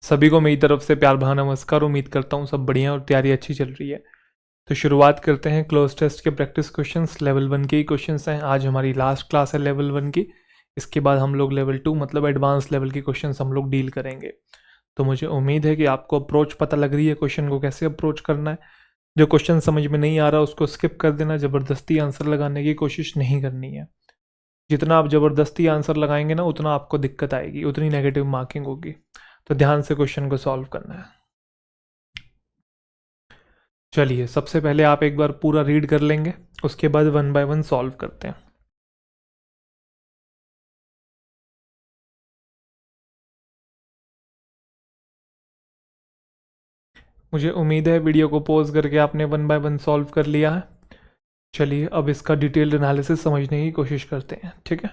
सभी को मेरी तरफ से प्यार भरा नमस्कार। उम्मीद करता हूँ सब बढ़िया और तैयारी अच्छी चल रही है। तो शुरुआत करते हैं क्लोज टेस्ट के प्रैक्टिस क्वेश्चंस। लेवल 1 के ही क्वेश्चंस हैं। आज हमारी लास्ट क्लास है लेवल 1 की। इसके बाद हम लोग लेवल 2 मतलब एडवांस लेवल के क्वेश्चंस हम लोग डील करेंगे। तो मुझे उम्मीद है कि आपको अप्रोच पता लग रही है, क्वेश्चन को कैसे अप्रोच करना है। जो क्वेश्चन समझ में नहीं आ रहा उसको स्किप कर देना, ज़बरदस्ती आंसर लगाने की कोशिश नहीं करनी है। जितना आप ज़बरदस्ती आंसर लगाएंगे ना उतना आपको दिक्कत आएगी, उतनी नेगेटिव मार्किंग होगी। तो ध्यान से क्वेश्चन को सॉल्व करना है। चलिए, सबसे पहले आप एक बार पूरा रीड कर लेंगे, उसके बाद 1 बाय 1 सॉल्व करते हैं। मुझे उम्मीद है वीडियो को पॉज करके आपने 1 बाय 1 सॉल्व कर लिया है। चलिए, अब इसका डिटेल्ड एनालिसिस समझने की कोशिश करते हैं। ठीक है,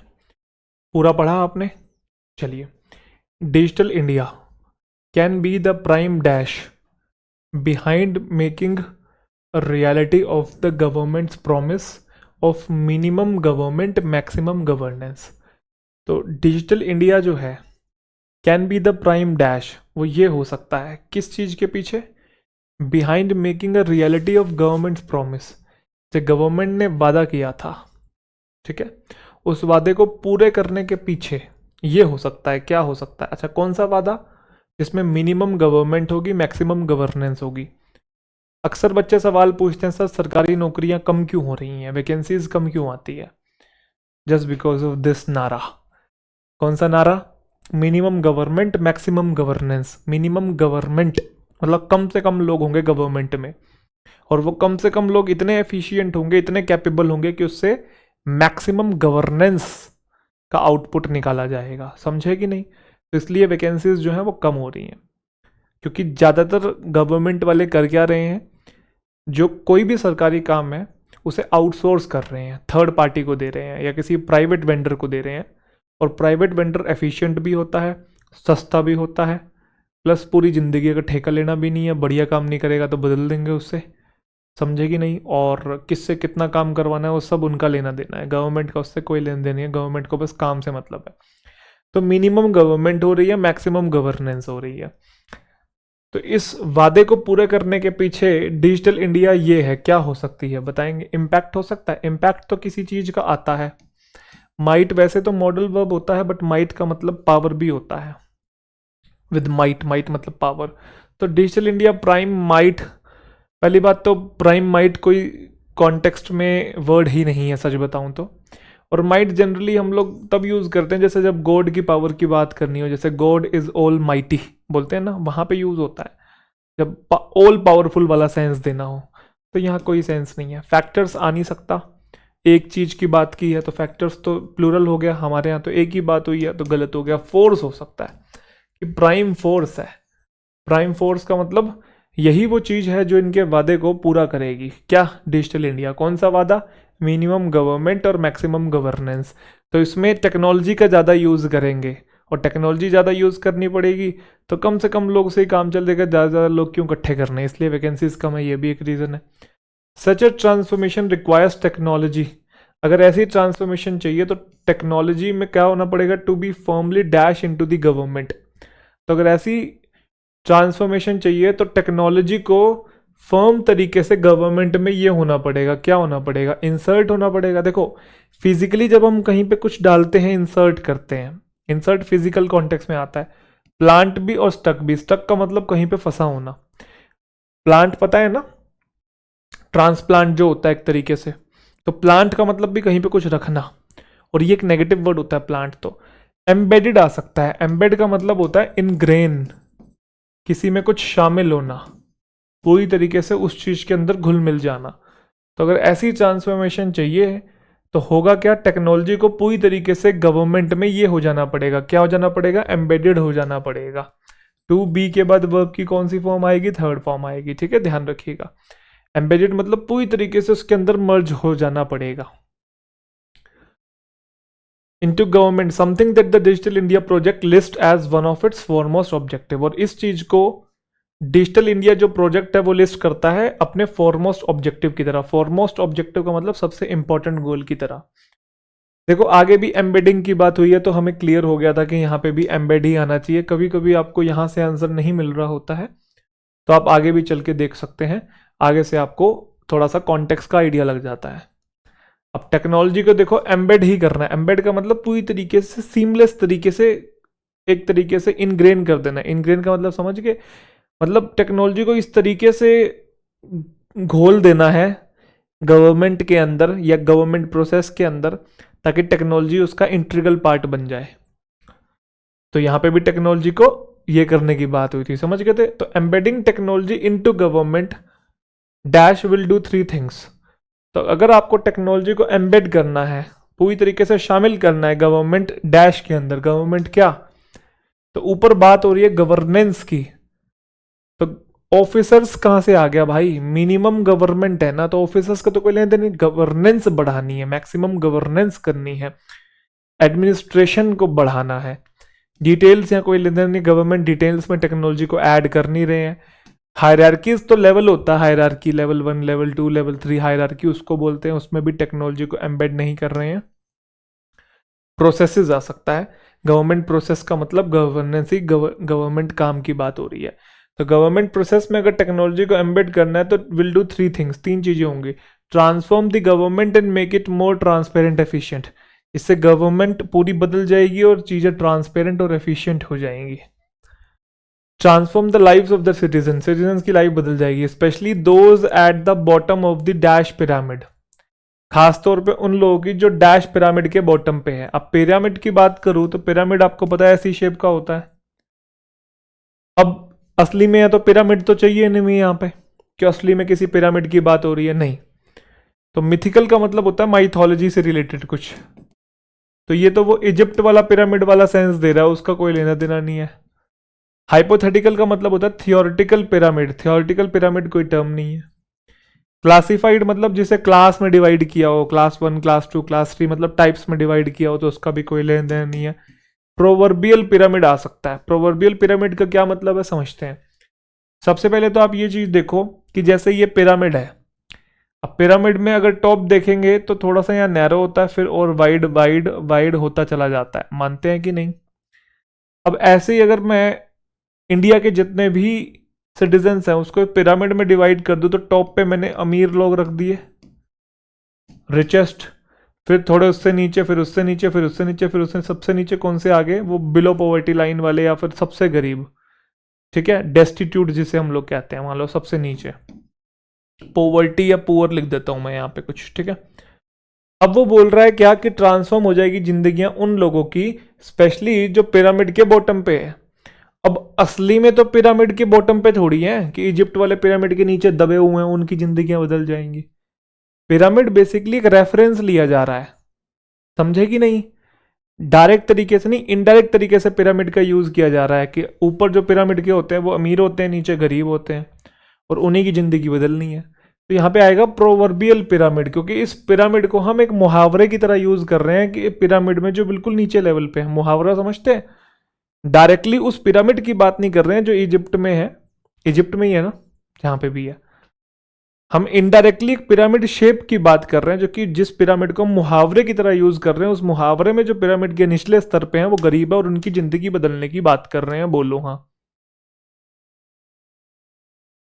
पूरा पढ़ा आपने? चलिए, digital India can be the prime dash behind making a reality of the government's promise of minimum government maximum governance। तो डिजिटल इंडिया जो है can be the prime dash, वो ये हो सकता है किस चीज़ के पीछे? Behind making a reality of governments promise, जो गवर्नमेंट ने वादा किया था, ठीक है, उस वादे को पूरे करने के पीछे ये हो सकता है। क्या हो सकता है? अच्छा, कौन सा वादा? जिसमें मिनिमम गवर्नमेंट होगी, मैक्सिमम गवर्नेंस होगी। अक्सर बच्चे सवाल पूछते हैं, सर सरकारी नौकरियां कम क्यों हो रही हैं, वैकेंसीज कम क्यों आती है? जस्ट बिकॉज ऑफ दिस नारा। कौन सा नारा? Minimum government maximum governance. Minimum government मतलब कम से कम लोग होंगे गवर्नमेंट में, और वो कम से कम लोग इतने एफिशिएंट होंगे, इतने कैपेबल होंगे कि उससे मैक्सिमम गवर्नेंस का आउटपुट निकाला जाएगा। समझे कि नहीं? तो इसलिए वैकेंसीज जो हैं वो कम हो रही हैं, क्योंकि ज़्यादातर गवर्नमेंट वाले कर क्या रहे हैं, जो कोई भी सरकारी काम है उसे आउटसोर्स कर रहे हैं, थर्ड पार्टी को दे रहे हैं या किसी प्राइवेट वेंडर को दे रहे हैं। और प्राइवेट वेंडर एफिशिएंट भी होता है, सस्ता भी होता है, प्लस पूरी ज़िंदगी का ठेका लेना भी नहीं है। बढ़िया काम नहीं करेगा तो बदल देंगे उससे। समझे कि नहीं? और किससे कितना काम करवाना है वो सब उनका लेना देना है, गवर्नमेंट का उससे कोई लेन देन नहीं है। गवर्नमेंट को बस काम से मतलब है। तो मिनिमम गवर्नमेंट हो रही है, मैक्सिमम गवर्नेंस हो रही है। तो इस वादे को पूरे करने के पीछे डिजिटल इंडिया ये है। क्या हो सकती है बताएंगे? इम्पैक्ट हो सकता है। इम्पैक्ट तो किसी चीज का आता है। माइट वैसे तो मॉडल वर्ब होता है, बट माइट का मतलब पावर भी होता है। विद माइट, माइट मतलब पावर। तो डिजिटल इंडिया प्राइम माइट, पहली बात तो प्राइम माइट कोई कॉन्टेक्स्ट में वर्ड ही नहीं है, सच बताऊं तो। और माइट जनरली हम लोग तब यूज करते हैं जैसे जब गॉड की पावर की बात करनी हो, जैसे गॉड इज ऑल माइटी बोलते हैं ना, वहां पे यूज होता है जब ऑल पावरफुल वाला सेंस देना हो। तो यहाँ कोई सेंस नहीं है। फैक्टर्स आ नहीं सकता। एक चीज की बात की है तो फैक्टर्स तो प्लूरल हो गया, हमारे यहाँ तो एक ही बात हुई है तो गलत हो गया। फोर्स हो सकता है कि प्राइम फोर्स है। प्राइम फोर्स का मतलब यही वो चीज है जो इनके वादे को पूरा करेगी। क्या? Digital India. कौन सा वादा? मिनिमम गवर्नमेंट और मैक्सिमम गवर्नेंस। तो इसमें टेक्नोलॉजी का ज़्यादा यूज़ करेंगे, और टेक्नोलॉजी ज़्यादा यूज़ करनी पड़ेगी तो कम से कम लोग से ही काम चल देगा। ज़्यादा लोग क्यों इकट्ठे करने, इसलिए वैकेंसीज कम है, ये भी एक रीज़न है। सच अ ट्रांसफॉर्मेशन रिक्वायर्स टेक्नोलॉजी। अगर ऐसी ट्रांसफॉर्मेशन चाहिए तो टेक्नोलॉजी में क्या होना पड़ेगा? To be firmly dash into the government. तो अगर ऐसी ट्रांसफॉर्मेशन चाहिए तो टेक्नोलॉजी को फर्म तरीके से गवर्नमेंट में ये होना पड़ेगा। क्या होना पड़ेगा? इंसर्ट होना पड़ेगा। देखो, फिजिकली जब हम कहीं पे कुछ डालते हैं, इंसर्ट करते हैं, इंसर्ट फिजिकल कॉन्टेक्स्ट में आता है। प्लांट भी और स्टक भी। स्टक का मतलब कहीं पे फंसा होना। प्लांट पता है ना, ट्रांसप्लांट जो होता है एक तरीके से, तो प्लांट का मतलब भी कहीं पे कुछ रखना, और ये एक नेगेटिव वर्ड होता है प्लांट। तो एम्बेडेड आ सकता है। एम्बेड का मतलब होता है इनग्रेन, किसी में कुछ शामिल होना, पूरी तरीके से उस चीज के अंदर घुल मिल जाना। तो अगर ऐसी ट्रांसफॉर्मेशन चाहिए तो होगा क्या? टेक्नोलॉजी को पूरी तरीके से गवर्नमेंट में ये हो जाना पड़ेगा। क्या हो जाना पड़ेगा? एम्बेडेड हो जाना पड़ेगा। टू बी के बाद वर्ब की कौन सी फॉर्म आएगी? थर्ड फॉर्म आएगी। ठीक है, ध्यान रखिएगा। एम्बेडेड मतलब पूरी तरीके से उसके अंदर मर्ज हो जाना पड़ेगा। Into government, something that the digital India project list as one of its foremost objective. और इस चीज को डिजिटल इंडिया जो प्रोजेक्ट है वो लिस्ट करता है अपने फॉरमोस्ट ऑब्जेक्टिव की तरह। फॉरमोस्ट ऑब्जेक्टिव का मतलब सबसे इंपॉर्टेंट गोल की तरह। देखो आगे भी एम्बेडिंग की बात हुई है तो हमें क्लियर हो गया था कि यहाँ पे भी एम्बेड ही आना चाहिए। कभी कभी आपको यहाँ से आंसर नहीं मिल रहा होता है तो आप आगे भी चल के देख सकते हैं, आगे से आपको थोड़ा सा कॉन्टेक्स्ट का आइडिया लग जाता है। अब टेक्नोलॉजी को देखो एम्बेड ही करना है। एम्बेड का मतलब पूरी तरीके से सीमलेस तरीके से, एक तरीके से इनग्रेन कर देना। इनग्रेन का मतलब समझ गए, मतलब टेक्नोलॉजी को इस तरीके से घोल देना है गवर्नमेंट के अंदर या गवर्नमेंट प्रोसेस के अंदर, ताकि टेक्नोलॉजी उसका इंटीग्रल पार्ट बन जाए। तो यहाँ पे भी टेक्नोलॉजी को ये करने की बात हुई थी, समझ गए थे। तो embedding technology into government dash will do three things. तो अगर आपको टेक्नोलॉजी को एम्बेड करना है, पूरी तरीके से शामिल करना है गवर्नमेंट डैश के अंदर, गवर्नमेंट क्या, तो ऊपर बात हो रही है गवर्नेंस की। तो ऑफिसर्स कहां से आ गया भाई, मिनिमम गवर्नमेंट है ना, तो ऑफिसर्स का तो कोई लेन देन नहीं, गवर्नेंस बढ़ानी है, मैक्सिमम गवर्नेंस करनी है, एडमिनिस्ट्रेशन को बढ़ाना है। डिटेल्स या कोई लेन देन नहीं, गवर्नमेंट डिटेल्स में टेक्नोलॉजी को ऐड कर नहीं रहे हैं। हायरार्कीज तो लेवल होता है, hierarchy level 1 level 2 level 3 hierarchy उसको बोलते हैं, उसमें भी टेक्नोलॉजी को एम्बेड नहीं कर रहे हैं। प्रोसेसेस आ सकता है, गवर्नमेंट प्रोसेस का मतलब गवर्नेंस ही, गवर्नमेंट काम की बात हो रही है। तो गवर्नमेंट प्रोसेस में अगर टेक्नोलॉजी को एम्बेड करना है तो विल डू थ्री थिंग्स, तीन चीजें होंगी। Transform the government and make it more transparent efficient. इससे गवर्नमेंट पूरी बदल जाएगी और चीजें ट्रांसपेरेंट और एफिशिएंट हो जाएंगी। Transform the lives of the citizen, citizen की लाइफ बदल जाएगी, specially those at the bottom of the dash pyramid, खासतौर पे उन लोगों की जो डैश पिरामिड के बॉटम पे है। अब पिरामिड की बात करूं तो पिरामिड आपको पता है ऐसी शेप का होता है। अब असली में है तो पिरामिड तो चाहिए नहीं यहाँ पे कि असली में किसी पिरामिड की बात हो रही है, नहीं। तो मिथिकल का मतलब होता है माइथोलॉजी से रिलेटेड कुछ। तो ये तो वो इजिप्ट वाला पिरामिड वाला सेंस दे रहा है, उसका कोई लेना देना नहीं है। हाइपोथेटिकल का मतलब होता है थियोरिटिकल पिरामिड, थियोरिटिकल पिरामिड कोई टर्म नहीं है। क्लासिफाइड मतलब जिसे क्लास में डिवाइड किया हो, क्लास 1 क्लास 2 क्लास 3, मतलब टाइप्स में डिवाइड किया हो, तो उसका भी कोई लेन देन नहीं है। प्रोवर्बियल पिरामिड आ सकता है। प्रोवर्बियल पिरामिड का क्या मतलब है समझते हैं। सबसे पहले तो आप ये चीज देखो कि जैसे ये पिरामिड है, अब पिरामिड में अगर टॉप देखेंगे तो थोड़ा सा यहाँ नैरो होता है, फिर और वाइड वाइड वाइड होता चला जाता है, मानते हैं कि नहीं। अब ऐसे ही अगर मैं इंडिया के जितने भी सिटीजन्स हैं उसको पिरामिड में डिवाइड कर दूं, तो टॉप पे मैंने अमीर लोग रख दिए, रिचेस्ट, फिर थोड़े उससे नीचे, फिर उससे नीचे, फिर उससे नीचे, फिर उससे सबसे नीचे कौन से आगे, वो बिलो पॉवर्टी लाइन वाले या फिर सबसे गरीब, ठीक है, डेस्टिट्यूट जिसे हम लोग कहते हैं, मान लो सबसे नीचे। पॉवर्टी या पुअर लिख देता हूं मैं यहाँ पे कुछ, ठीक है। अब वो बोल रहा है क्या कि ट्रांसफॉर्म हो जाएगी जिंदगियां उन लोगों की, स्पेशली जो पिरामिड के बॉटम पे है। अब असली में तो पिरामिड के बॉटम पे थोड़ी है कि इजिप्ट वाले पिरामिड के नीचे दबे हुए हैं उनकी जिंदगियां बदल जाएंगी। पिरामिड बेसिकली एक रेफरेंस लिया जा रहा है, समझे कि नहीं। डायरेक्ट तरीके से नहीं, इनडायरेक्ट तरीके से पिरामिड का यूज किया जा रहा है कि ऊपर जो पिरामिड के होते हैं वो अमीर होते हैं, नीचे गरीब होते हैं, और उन्हीं की जिंदगी बदलनी है। तो यहाँ पे आएगा प्रोवर्बियल पिरामिड, क्योंकि इस पिरामिड को हम एक मुहावरे की तरह यूज कर रहे हैं कि पिरामिड में जो बिल्कुल नीचे लेवल पे है, मुहावरा समझते हैं। डायरेक्टली उस पिरामिड की बात नहीं कर रहे हैं जो इजिप्ट में है, इजिप्ट में ही है ना जहां पे भी है। हम इनडायरेक्टली एक पिरामिड शेप की बात कर रहे हैं, जो कि जिस पिरामिड को हम मुहावरे की तरह यूज कर रहे हैं, उस मुहावरे में जो पिरामिड के निचले स्तर पे हैं वो गरीब है और उनकी जिंदगी बदलने की बात कर रहे हैं। बोलो हाँ,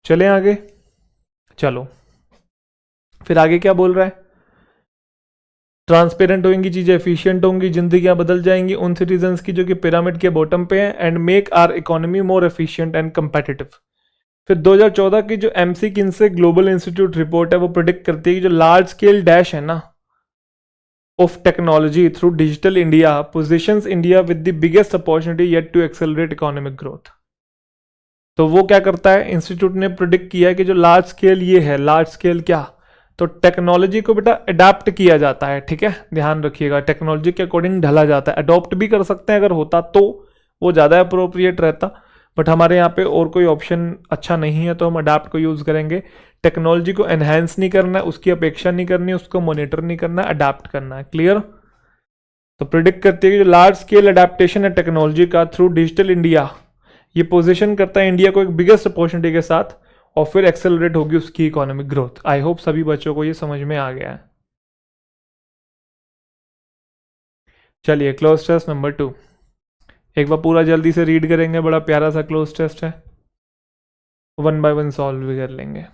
चले आगे, चलो फिर आगे क्या बोल रहा है। ट्रांसपेरेंट होंगी चीजें, एफिशिएंट होंगी, जिंदगियां बदल जाएंगी उन सिटीजन्स की जो कि पिरामिड के बॉटम पे हैं, and make our economy more efficient and competitive. फिर 2014 की जो MC Kinsey global institute report है वो प्रिडिक्ट करती है कि जो लार्ज स्केल डैश है ना of technology through digital India positions India with the biggest opportunity yet to accelerate economic growth. तो वो क्या करता है, इंस्टीट्यूट ने प्रिडिक्ट किया है कि जो लार्ज स्केल ये है, लार्ज स्केल क्या, तो टेक्नोलॉजी को बेटा अडाप्ट किया जाता है, ठीक है, ध्यान रखिएगा, टेक्नोलॉजी के अकॉर्डिंग ढला जाता है। अडॉप्ट भी कर सकते हैं अगर होता तो वो ज़्यादा अप्रोप्रिएट रहता, बट हमारे यहाँ पे और कोई ऑप्शन अच्छा नहीं है तो हम अडाप्ट को यूज़ करेंगे। टेक्नोलॉजी को एनहेंस नहीं करना है, उसकी अपेक्षा नहीं करनी, उसको मॉनिटर नहीं करना है, अडाप्ट करना है। क्लियर। तो प्रिडिक्ट करती है कि जो लार्ज स्केल अडेप्टेशन है टेक्नोलॉजी का थ्रू डिजिटल इंडिया, ये पोजीशन करता है इंडिया को एक बिगेस्ट अपॉर्चुनिटी के साथ, और फिर एक्सेलरेट होगी उसकी इकोनॉमिक ग्रोथ। आई होप सभी बच्चों को ये समझ में आ गया है। चलिए क्लोज टेस्ट नंबर 2 एक बार पूरा जल्दी से रीड करेंगे, बड़ा प्यारा सा क्लोज टेस्ट है, 1 बाय 1 सॉल्व भी कर लेंगे।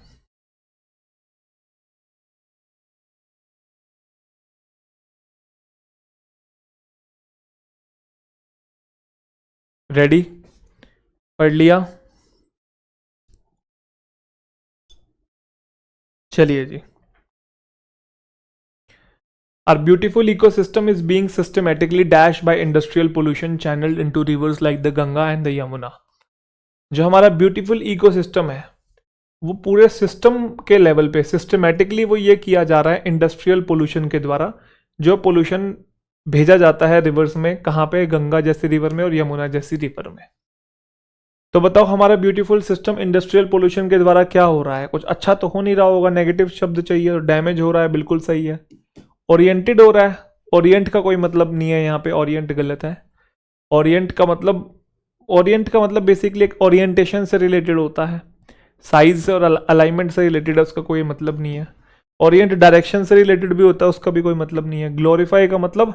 रेडी? पढ़ लिया? चलिए जी। Our beautiful ecosystem is being systematically dashed by industrial pollution channeled into rivers like the Ganga and the Yamuna। जो हमारा ब्यूटीफुल इकोसिस्टम है वो पूरे सिस्टम के लेवल पे सिस्टमेटिकली वो ये किया जा रहा है इंडस्ट्रियल पोल्यूशन के द्वारा, जो पोल्यूशन भेजा जाता है रिवर्स में, कहाँ पे? गंगा जैसी रिवर में और यमुना जैसी रिवर में। तो बताओ हमारा ब्यूटीफुल सिस्टम इंडस्ट्रियल पोल्यूशन के द्वारा क्या हो रहा है? कुछ अच्छा तो हो नहीं रहा होगा, नेगेटिव शब्द चाहिए, और डैमेज हो रहा है, बिल्कुल सही है। ओरिएंटेड हो रहा है, ओरिएंट का कोई मतलब नहीं है यहाँ पे, ओरिएंट गलत है। ओरिएंट का मतलब बेसिकली एक ओरिएंटेशन से रिलेटेड होता है, साइज से और अलाइनमेंट से रिलेटेड है, उसका कोई मतलब नहीं है। ओरिएंट डायरेक्शन से रिलेटेड भी होता है, उसका भी कोई मतलब नहीं है। ग्लोरीफाई का मतलब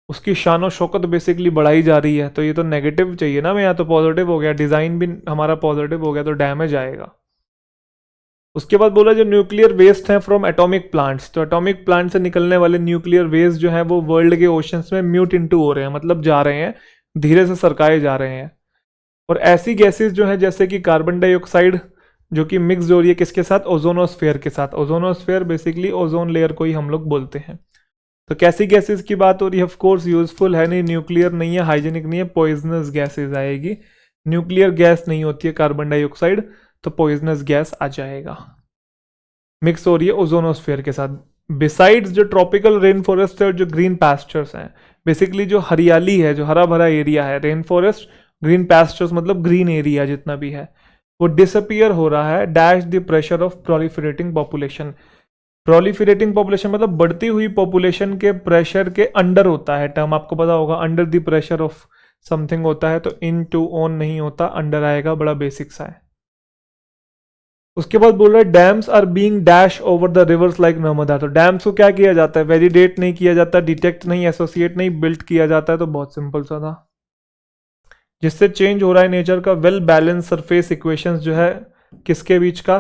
उसकी शान और शौकत बेसिकली बढ़ाई जा रही है, तो ये तो नेगेटिव चाहिए ना, मैं यहाँ तो पॉजिटिव हो गया, डिज़ाइन भी हमारा पॉजिटिव हो गया, तो डैमेज आएगा। उसके बाद बोला जो न्यूक्लियर वेस्ट है फ्रॉम एटॉमिक प्लांट्स, तो एटॉमिक प्लांट से निकलने वाले न्यूक्लियर वेस्ट जो है वो वर्ल्ड के ओशंस में म्यूट इनटू हो रहे हैं, मतलब जा रहे हैं, धीरे से सरकाए जा रहे हैं। और ऐसी गैसेस जो है जैसे कि कार्बन डाइऑक्साइड, जो कि मिक्स हो रही है किसके साथ? ओजोनोस्फेयर के साथ। ओजोनोस्फेयर बेसिकली ओजोन लेयर को ही हम लोग बोलते हैं। तो कैसी गैसेस की बात हो रही है? ऑफ कोर्स यूजफुल है नहीं, न्यूक्लियर नहीं है, हाइजेनिक नहीं है, पॉइजनस गैसेस आएगी। न्यूक्लियर गैस नहीं होती है कार्बन डाइऑक्साइड, तो पॉइजनस गैस आ जाएगा, मिक्स हो रही है ओजोनोस्फेयर के साथ। बिसाइड्स जो ट्रॉपिकल रेन फॉरेस्ट है और जो ग्रीन पास्चर्स हैं, बेसिकली जो हरियाली है, जो हरा भरा एरिया है, रेन फॉरेस्ट, ग्रीन पास्चर्स मतलब ग्रीन एरिया जितना भी है, वो डिसअपियर हो रहा है। Dash the pressure of proliferating population. Proliferating population मतलब बढ़ती हुई पॉपुलेशन के प्रेशर के अंडर होता है, टर्म आपको पता होगा, under the pressure of something होता है, तो इन टू ऑन नहीं होता, अंडर आएगा, बड़ा बेसिक सा है। उसके बाद बोल रहा है dams are being dash over the rivers like Narmada. तो डैम्स को क्या किया जाता है? वैलिडेट नहीं किया जाता, डिटेक्ट नहीं, एसोसिएट नहीं, बिल्ट किया जाता है, तो बहुत सिंपल सा था। जिससे चेंज हो रहा है नेचर का वेल बैलेंस सरफेस इक्वेशंस जो है किसके बीच का?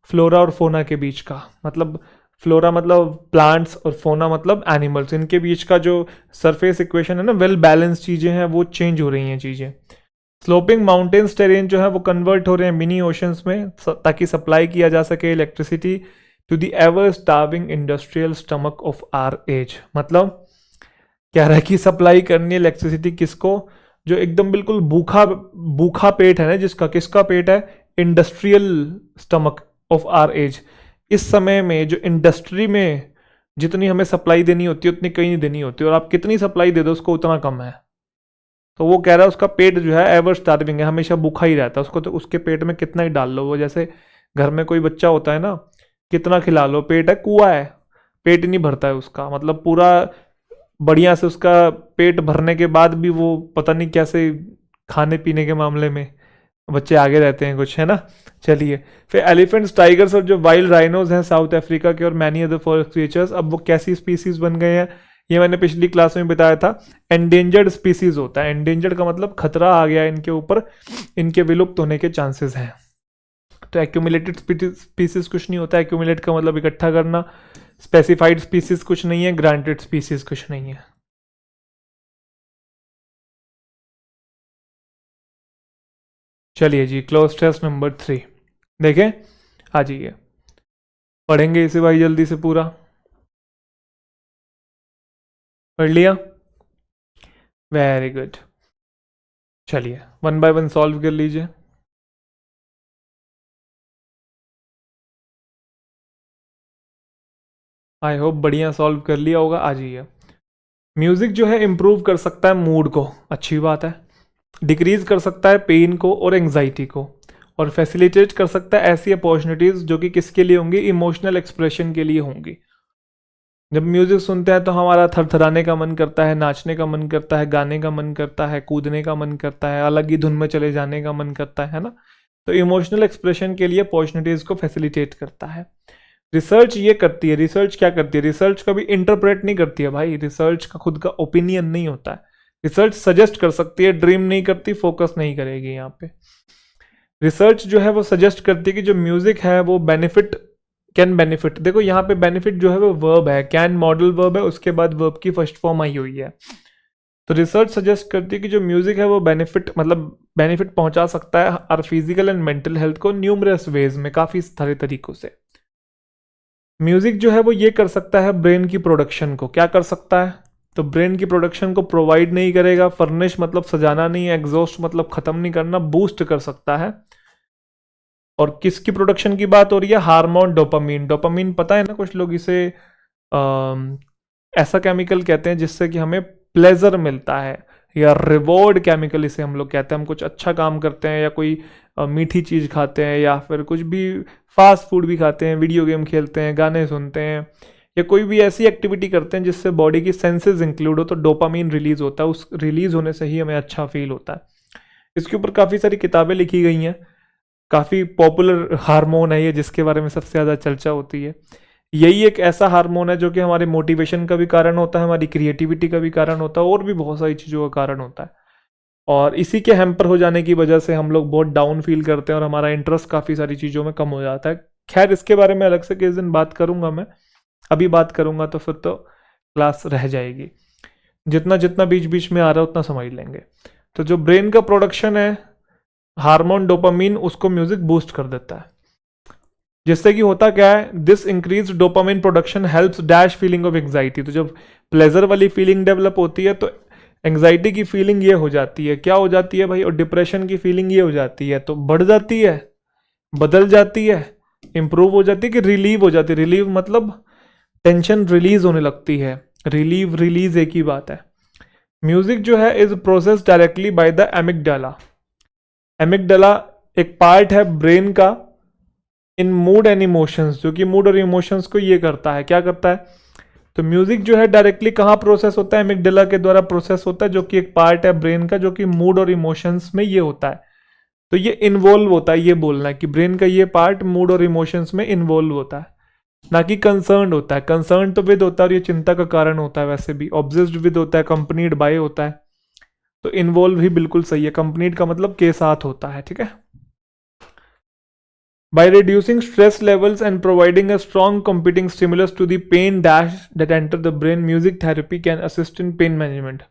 फ्लोरा और फोना के बीच का। मतलब फ्लोरा मतलब प्लांट्स और फोना मतलब एनिमल्स, इनके बीच का जो सरफेस इक्वेशन है ना, वेल बैलेंस चीज़ें हैं, वो चेंज हो रही हैं चीज़ें। स्लोपिंग माउंटेन्स टेरेन जो है वो कन्वर्ट हो रहे हैं मिनी ओशंस में, ताकि सप्लाई किया जा सके electricity to the ever starving industrial stomach of our age. मतलब कह रहा है कि सप्लाई करनी है इलेक्ट्रिसिटी किसको? जो एकदम बिल्कुल भूखा पेट है ना, जिसका, किसका पेट है? Industrial stomach of our age. इस समय में जो इंडस्ट्री में जितनी हमें सप्लाई देनी होती है उतनी कहीं नहीं देनी होती, और आप कितनी सप्लाई दे दो उसको उतना कम है। तो वो कह रहा है उसका पेट जो है एवर स्टार्विंग है, हमेशा भूखा ही रहता है उसको, तो उसके पेट में कितना ही डाल लो। वो जैसे घर में कोई बच्चा होता है ना, कितना खिला लो, पेट है, कुआं है, पेट नहीं भरता है उसका, मतलब पूरा बढ़िया से उसका पेट भरने के बाद भी वो पता नहीं कैसे खाने पीने के मामले में बच्चे आगे रहते हैं कुछ, है ना। चलिए फिर एलिफेंट्स, टाइगर्स और जो वाइल्ड राइनोज हैं साउथ अफ्रीका के, और मैनी अदर फॉरेस्ट क्रिएचर्स, अब वो कैसी स्पीसीज बन गए हैं? ये मैंने पिछली क्लास में बताया था, एंडेंजर्ड स्पीसीज होता है। एंडेंजर्ड का मतलब खतरा आ गया इनके ऊपर, इनके विलुप्त होने के चांसेस हैं। तो एक्यूमुलेटेड स्पीसीज कुछ नहीं होता, एक्यूमुलेट का मतलब इकट्ठा करना, स्पेसिफाइड स्पीसीज कुछ नहीं है, ग्रांटेड स्पीसीज कुछ नहीं है। चलिए जी क्लोज टेस्ट नंबर 3 देखें, आ जाइए, पढ़ेंगे इसे भाई जल्दी से पूरा। पढ़ लिया? Very good. चलिए 1 बाय 1 सॉल्व कर लीजिए। आई होप बढ़िया सॉल्व कर लिया होगा। आ जाइए। म्यूजिक जो है इम्प्रूव कर सकता है मूड को, अच्छी बात है। डिक्रीज कर सकता है पेन को और एंग्जाइटी को, और फैसिलिटेट कर सकता है ऐसी अपॉर्चुनिटीज जो कि किसके लिए होंगी? इमोशनल एक्सप्रेशन के लिए होंगी। जब म्यूजिक सुनते हैं तो हमारा थरथराने का मन करता है, नाचने का मन करता है, गाने का मन करता है, कूदने का मन करता है, अलग ही धुन में चले जाने का मन करता है ना। तो इमोशनल एक्सप्रेशन के लिए अपॉर्चुनिटीज को फैसिलिटेट करता है। रिसर्च ये करती है, रिसर्च क्या करती है, रिसर्च कभी इंटरप्रेट नहीं करती है भाई, रिसर्च का खुद का ओपिनियन नहीं होता है। रिसर्च सजेस्ट कर सकती है, ड्रीम नहीं करती, फोकस नहीं करेगी यहाँ पे। रिसर्च जो है वो सजेस्ट करती है कि जो म्यूजिक है वो बेनिफिट, कैन बेनिफिट, देखो यहाँ पे बेनिफिट जो है वो वर्ब है, कैन मॉडल वर्ब है, उसके बाद वर्ब की फर्स्ट फॉर्म आई हुई है। तो रिसर्च सजेस्ट करती है कि जो म्यूजिक है वो बेनिफिट, मतलब बेनिफिट पहुंचा सकता है our physical and mental health को न्यूमरस वेज में, काफी सारे तरीकों से। म्यूजिक जो है वो ये कर सकता है ब्रेन की प्रोडक्शन को, क्या कर सकता है, तो ब्रेन की प्रोडक्शन को प्रोवाइड नहीं करेगा, फर्निश मतलब सजाना नहीं है, एग्जॉस्ट मतलब खत्म नहीं करना, बूस्ट कर सकता है। और किसकी प्रोडक्शन की बात हो रही है, हार्मोन डोपामीन। डोपामीन पता है ना कुछ लोग इसे ऐसा केमिकल कहते हैं जिससे कि हमें प्लेजर मिलता है, या रिवॉर्ड केमिकल इसे हम लोग कहते हैं। हम कुछ अच्छा काम करते हैं या कोई मीठी चीज़ खाते हैं या फिर कुछ भी फास्ट फूड भी खाते हैं, वीडियो गेम खेलते हैं, गाने सुनते हैं, या कोई भी ऐसी एक्टिविटी करते हैं जिससे बॉडी की सेंसेस इंक्लूड हो, तो डोपामीन रिलीज होता है, उस रिलीज होने से ही हमें अच्छा फील होता है। इसके ऊपर काफ़ी सारी किताबें लिखी गई हैं, काफ़ी पॉपुलर हार्मोन है ये, जिसके बारे में सबसे ज़्यादा चर्चा होती है। यही एक ऐसा हार्मोन है जो कि हमारे मोटिवेशन का भी कारण होता है, हमारी क्रिएटिविटी का भी कारण होता है, और भी बहुत सारी चीज़ों का कारण होता है। और इसी के हैम्पर हो जाने की वजह से हम लोग बहुत डाउन फील करते हैं और हमारा इंटरेस्ट काफ़ी सारी चीज़ों में कम हो जाता है। खैर, इसके बारे में अलग से किस दिन बात करूंगा मैं, अभी बात करूंगा तो फिर तो क्लास रह जाएगी। जितना जितना बीच बीच में आ रहा है उतना समझ लेंगे। तो जो ब्रेन का प्रोडक्शन है हार्मोन डोपामीन, उसको म्यूजिक बूस्ट कर देता है, जिससे कि होता क्या है, this increase dopamine production helps dash feeling of anxiety. तो जब प्लेजर वाली फीलिंग डेवलप होती है तो एंग्जाइटी की फीलिंग ये हो जाती है, क्या हो जाती है भाई, और डिप्रेशन की फीलिंग ये हो जाती है, तो बढ़ जाती है, बदल जाती है, इंप्रूव हो जाती है कि रिलीव हो जाती है। रिलीव मतलब टेंशन रिलीज होने लगती है, रिलीव रिलीज एक ही बात है। म्यूजिक जो है is process directly by the amygdala. Amygdala एक पार्ट है ब्रेन का इन मूड एंड इमोशंस, जो कि मूड और इमोशंस को ये करता है, क्या करता है, तो म्यूजिक जो है डायरेक्टली कहाँ प्रोसेस होता है, एमिगडाला के द्वारा प्रोसेस होता है, जो कि एक पार्ट है ब्रेन का जो कि मूड और इमोशंस में ये होता है। तो ये इन्वॉल्व होता है, ये बोलना है कि ब्रेन का ये पार्ट मूड और इमोशंस में इन्वॉल्व होता है, ना कि कंसर्न होता है। कंसर्न तो विद होता है और ये चिंता का कारण होता है, वैसे भी ऑब्सेस्ड विद होता है, कंपनीड बाय होता है, तो इन्वॉल्व ही बिल्कुल सही है, कंपनीड का मतलब के साथ होता है, ठीक है। By reducing stress levels and providing a strong competing stimulus to the pain dash that enter the brain, music therapy can assist in pain management.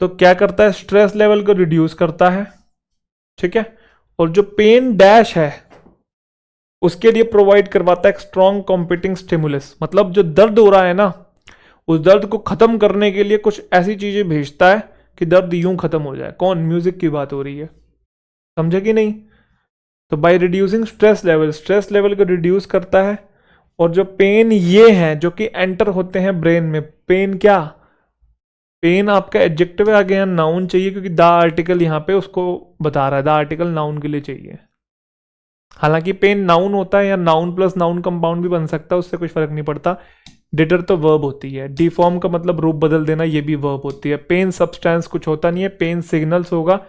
तो क्या करता है, स्ट्रेस लेवल को रिड्यूस करता है, ठीक है, और जो पेन डैश है उसके लिए प्रोवाइड करवाता है एक स्ट्रॉन्ग कॉम्पिटिंग स्टिमुलस, मतलब जो दर्द हो रहा है ना, उस दर्द को खत्म करने के लिए कुछ ऐसी चीजें भेजता है कि दर्द यूं खत्म हो जाए। कौन, म्यूजिक की बात हो रही है, समझे कि नहीं। तो by reducing stress level, stress level को रिड्यूस करता है, और जो पेन ये हैं जो कि एंटर होते हैं ब्रेन में, पेन क्या, पेन आपका एडजेक्टिव आगे यहाँ नाउन चाहिए, क्योंकि द आर्टिकल यहाँ पे उसको बता रहा है, द आर्टिकल नाउन के लिए चाहिए। हालांकि पेन नाउन होता है या नाउन प्लस नाउन कंपाउंड भी बन सकता है, उससे कुछ फर्क नहीं पड़ता। डिटर तो वर्ब होती है, डिफॉर्म का मतलब रूप बदल देना, ये भी वर्ब होती है। पेन सब्सटेंस कुछ होता नहीं है, पेन सिग्नल्स होगा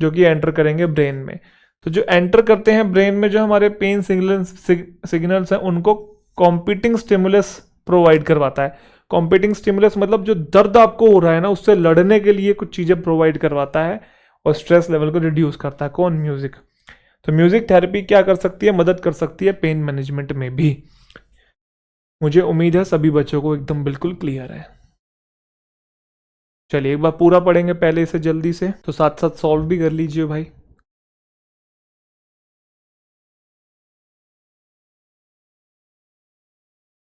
जो कि एंटर करेंगे ब्रेन में। तो जो एंटर करते हैं ब्रेन में, जो हमारे पेन सिग्नल्स हैं, उनको कॉम्पिटिंग स्टिमुलस प्रोवाइड करवाता है। कॉम्पिटिंग स्टिमुलस मतलब जो दर्द आपको हो रहा है ना, उससे लड़ने के लिए कुछ चीजें प्रोवाइड करवाता है और स्ट्रेस लेवल को रिड्यूस करता है। कौन, म्यूजिक। तो म्यूजिक थेरेपी क्या कर सकती है, मदद कर सकती है पेन मैनेजमेंट में भी। मुझे उम्मीद है सभी बच्चों को एकदम बिल्कुल क्लियर है। चलिए एक बार पूरा पढ़ेंगे पहले इसे जल्दी से, तो साथ साथ सॉल्व भी कर लीजिए भाई।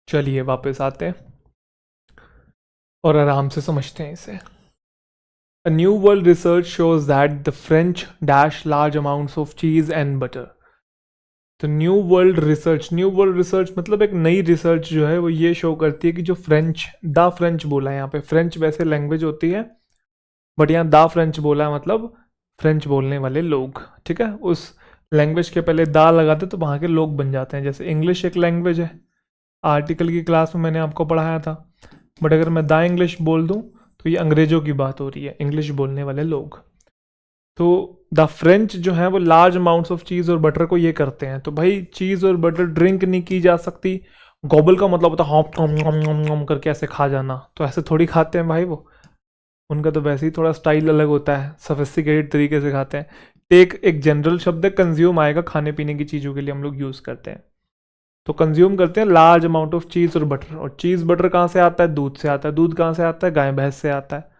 चलिए वापस आते हैं और आराम से समझते हैं इसे। A new world research shows that the French dash large amounts of cheese and butter. तो न्यू वर्ल्ड रिसर्च मतलब एक नई रिसर्च जो है वो ये शो करती है कि जो फ्रेंच, द फ्रेंच बोला है यहाँ पे, फ्रेंच वैसे लैंग्वेज होती है बट यहाँ द फ्रेंच बोला है, मतलब फ्रेंच बोलने वाले लोग, ठीक है। उस लैंग्वेज के पहले दा लगाते तो वहाँ के लोग बन जाते हैं। जैसे इंग्लिश एक लैंग्वेज है, आर्टिकल की क्लास में मैंने आपको पढ़ाया था, बट अगर मैं द इंग्लिश बोल दूँ तो ये अंग्रेजों की बात हो रही है, इंग्लिश बोलने वाले लोग। तो द फ्रेंच जो है वो लार्ज अमाउंट्स ऑफ चीज़ और बटर को ये करते हैं। तो भाई चीज़ और बटर ड्रिंक नहीं की जा सकती। गॉबल का मतलब होता है हॉप हॉम करके ऐसे खा जाना, तो ऐसे थोड़ी खाते हैं भाई वो। उनका तो वैसे ही थोड़ा स्टाइल अलग होता है, सोफिस्टिकेटेड तरीके से खाते हैं। टेक एक जनरल शब्द है, कंज्यूम आएगा, खाने पीने की चीज़ों के लिए हम लोग यूज़ करते हैं। तो कंज्यूम करते हैं लार्ज अमाउंट ऑफ चीज़ और बटर। और चीज़ बटर कहाँ से आता है? दूध से आता है। दूध कहाँ से आता है? गाय भैंस से आता है।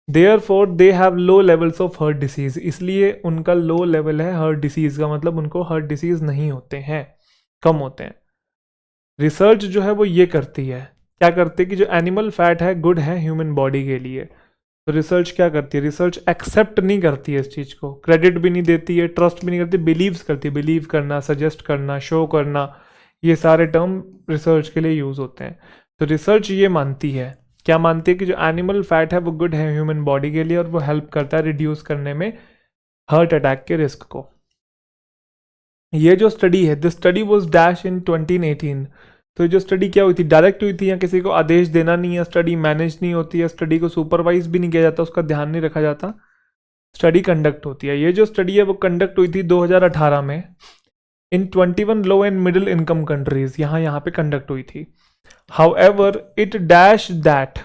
Therefore they have low levels of heart disease, इसलिए उनका लो लेवल है हार्ट डिसीज का, मतलब उनको हार्ट डिसीज नहीं होते हैं, कम होते हैं। रिसर्च जो है वो ये करती है, क्या करती है कि जो एनिमल फैट है गुड है ह्यूमन बॉडी के लिए। तो रिसर्च क्या करती है? रिसर्च एक्सेप्ट नहीं करती है इस चीज़ को, क्रेडिट भी नहीं देती है, ट्रस्ट भी नहीं करती, बिलीव्स करती है। बिलीव करना, सजेस्ट करना, शो करना, ये सारे टर्म रिसर्च के लिए यूज़ होते हैं। तो रिसर्च ये मानती है, क्या मानती है कि जो एनिमल फैट है वो गुड है ह्यूमन बॉडी के लिए, और वो हेल्प करता है रिड्यूस करने में हार्ट अटैक के रिस्क को। ये जो स्टडी है, this study was dash in 2018। तो ये जो स्टडी क्या हुई थी? डायरेक्ट हुई थी, या किसी को आदेश देना नहीं है, स्टडी मैनेज नहीं होती है, स्टडी को सुपरवाइज भी नहीं किया जाता, उसका ध्यान नहीं रखा जाता, स्टडी कंडक्ट होती है। ये जो स्टडी है वो कंडक्ट हुई थी 2018 में इन 21 लो एंड मिडिल इनकम कंट्रीज, यहाँ पे कंडक्ट हुई थी। हाउएवर इट डैश दैट,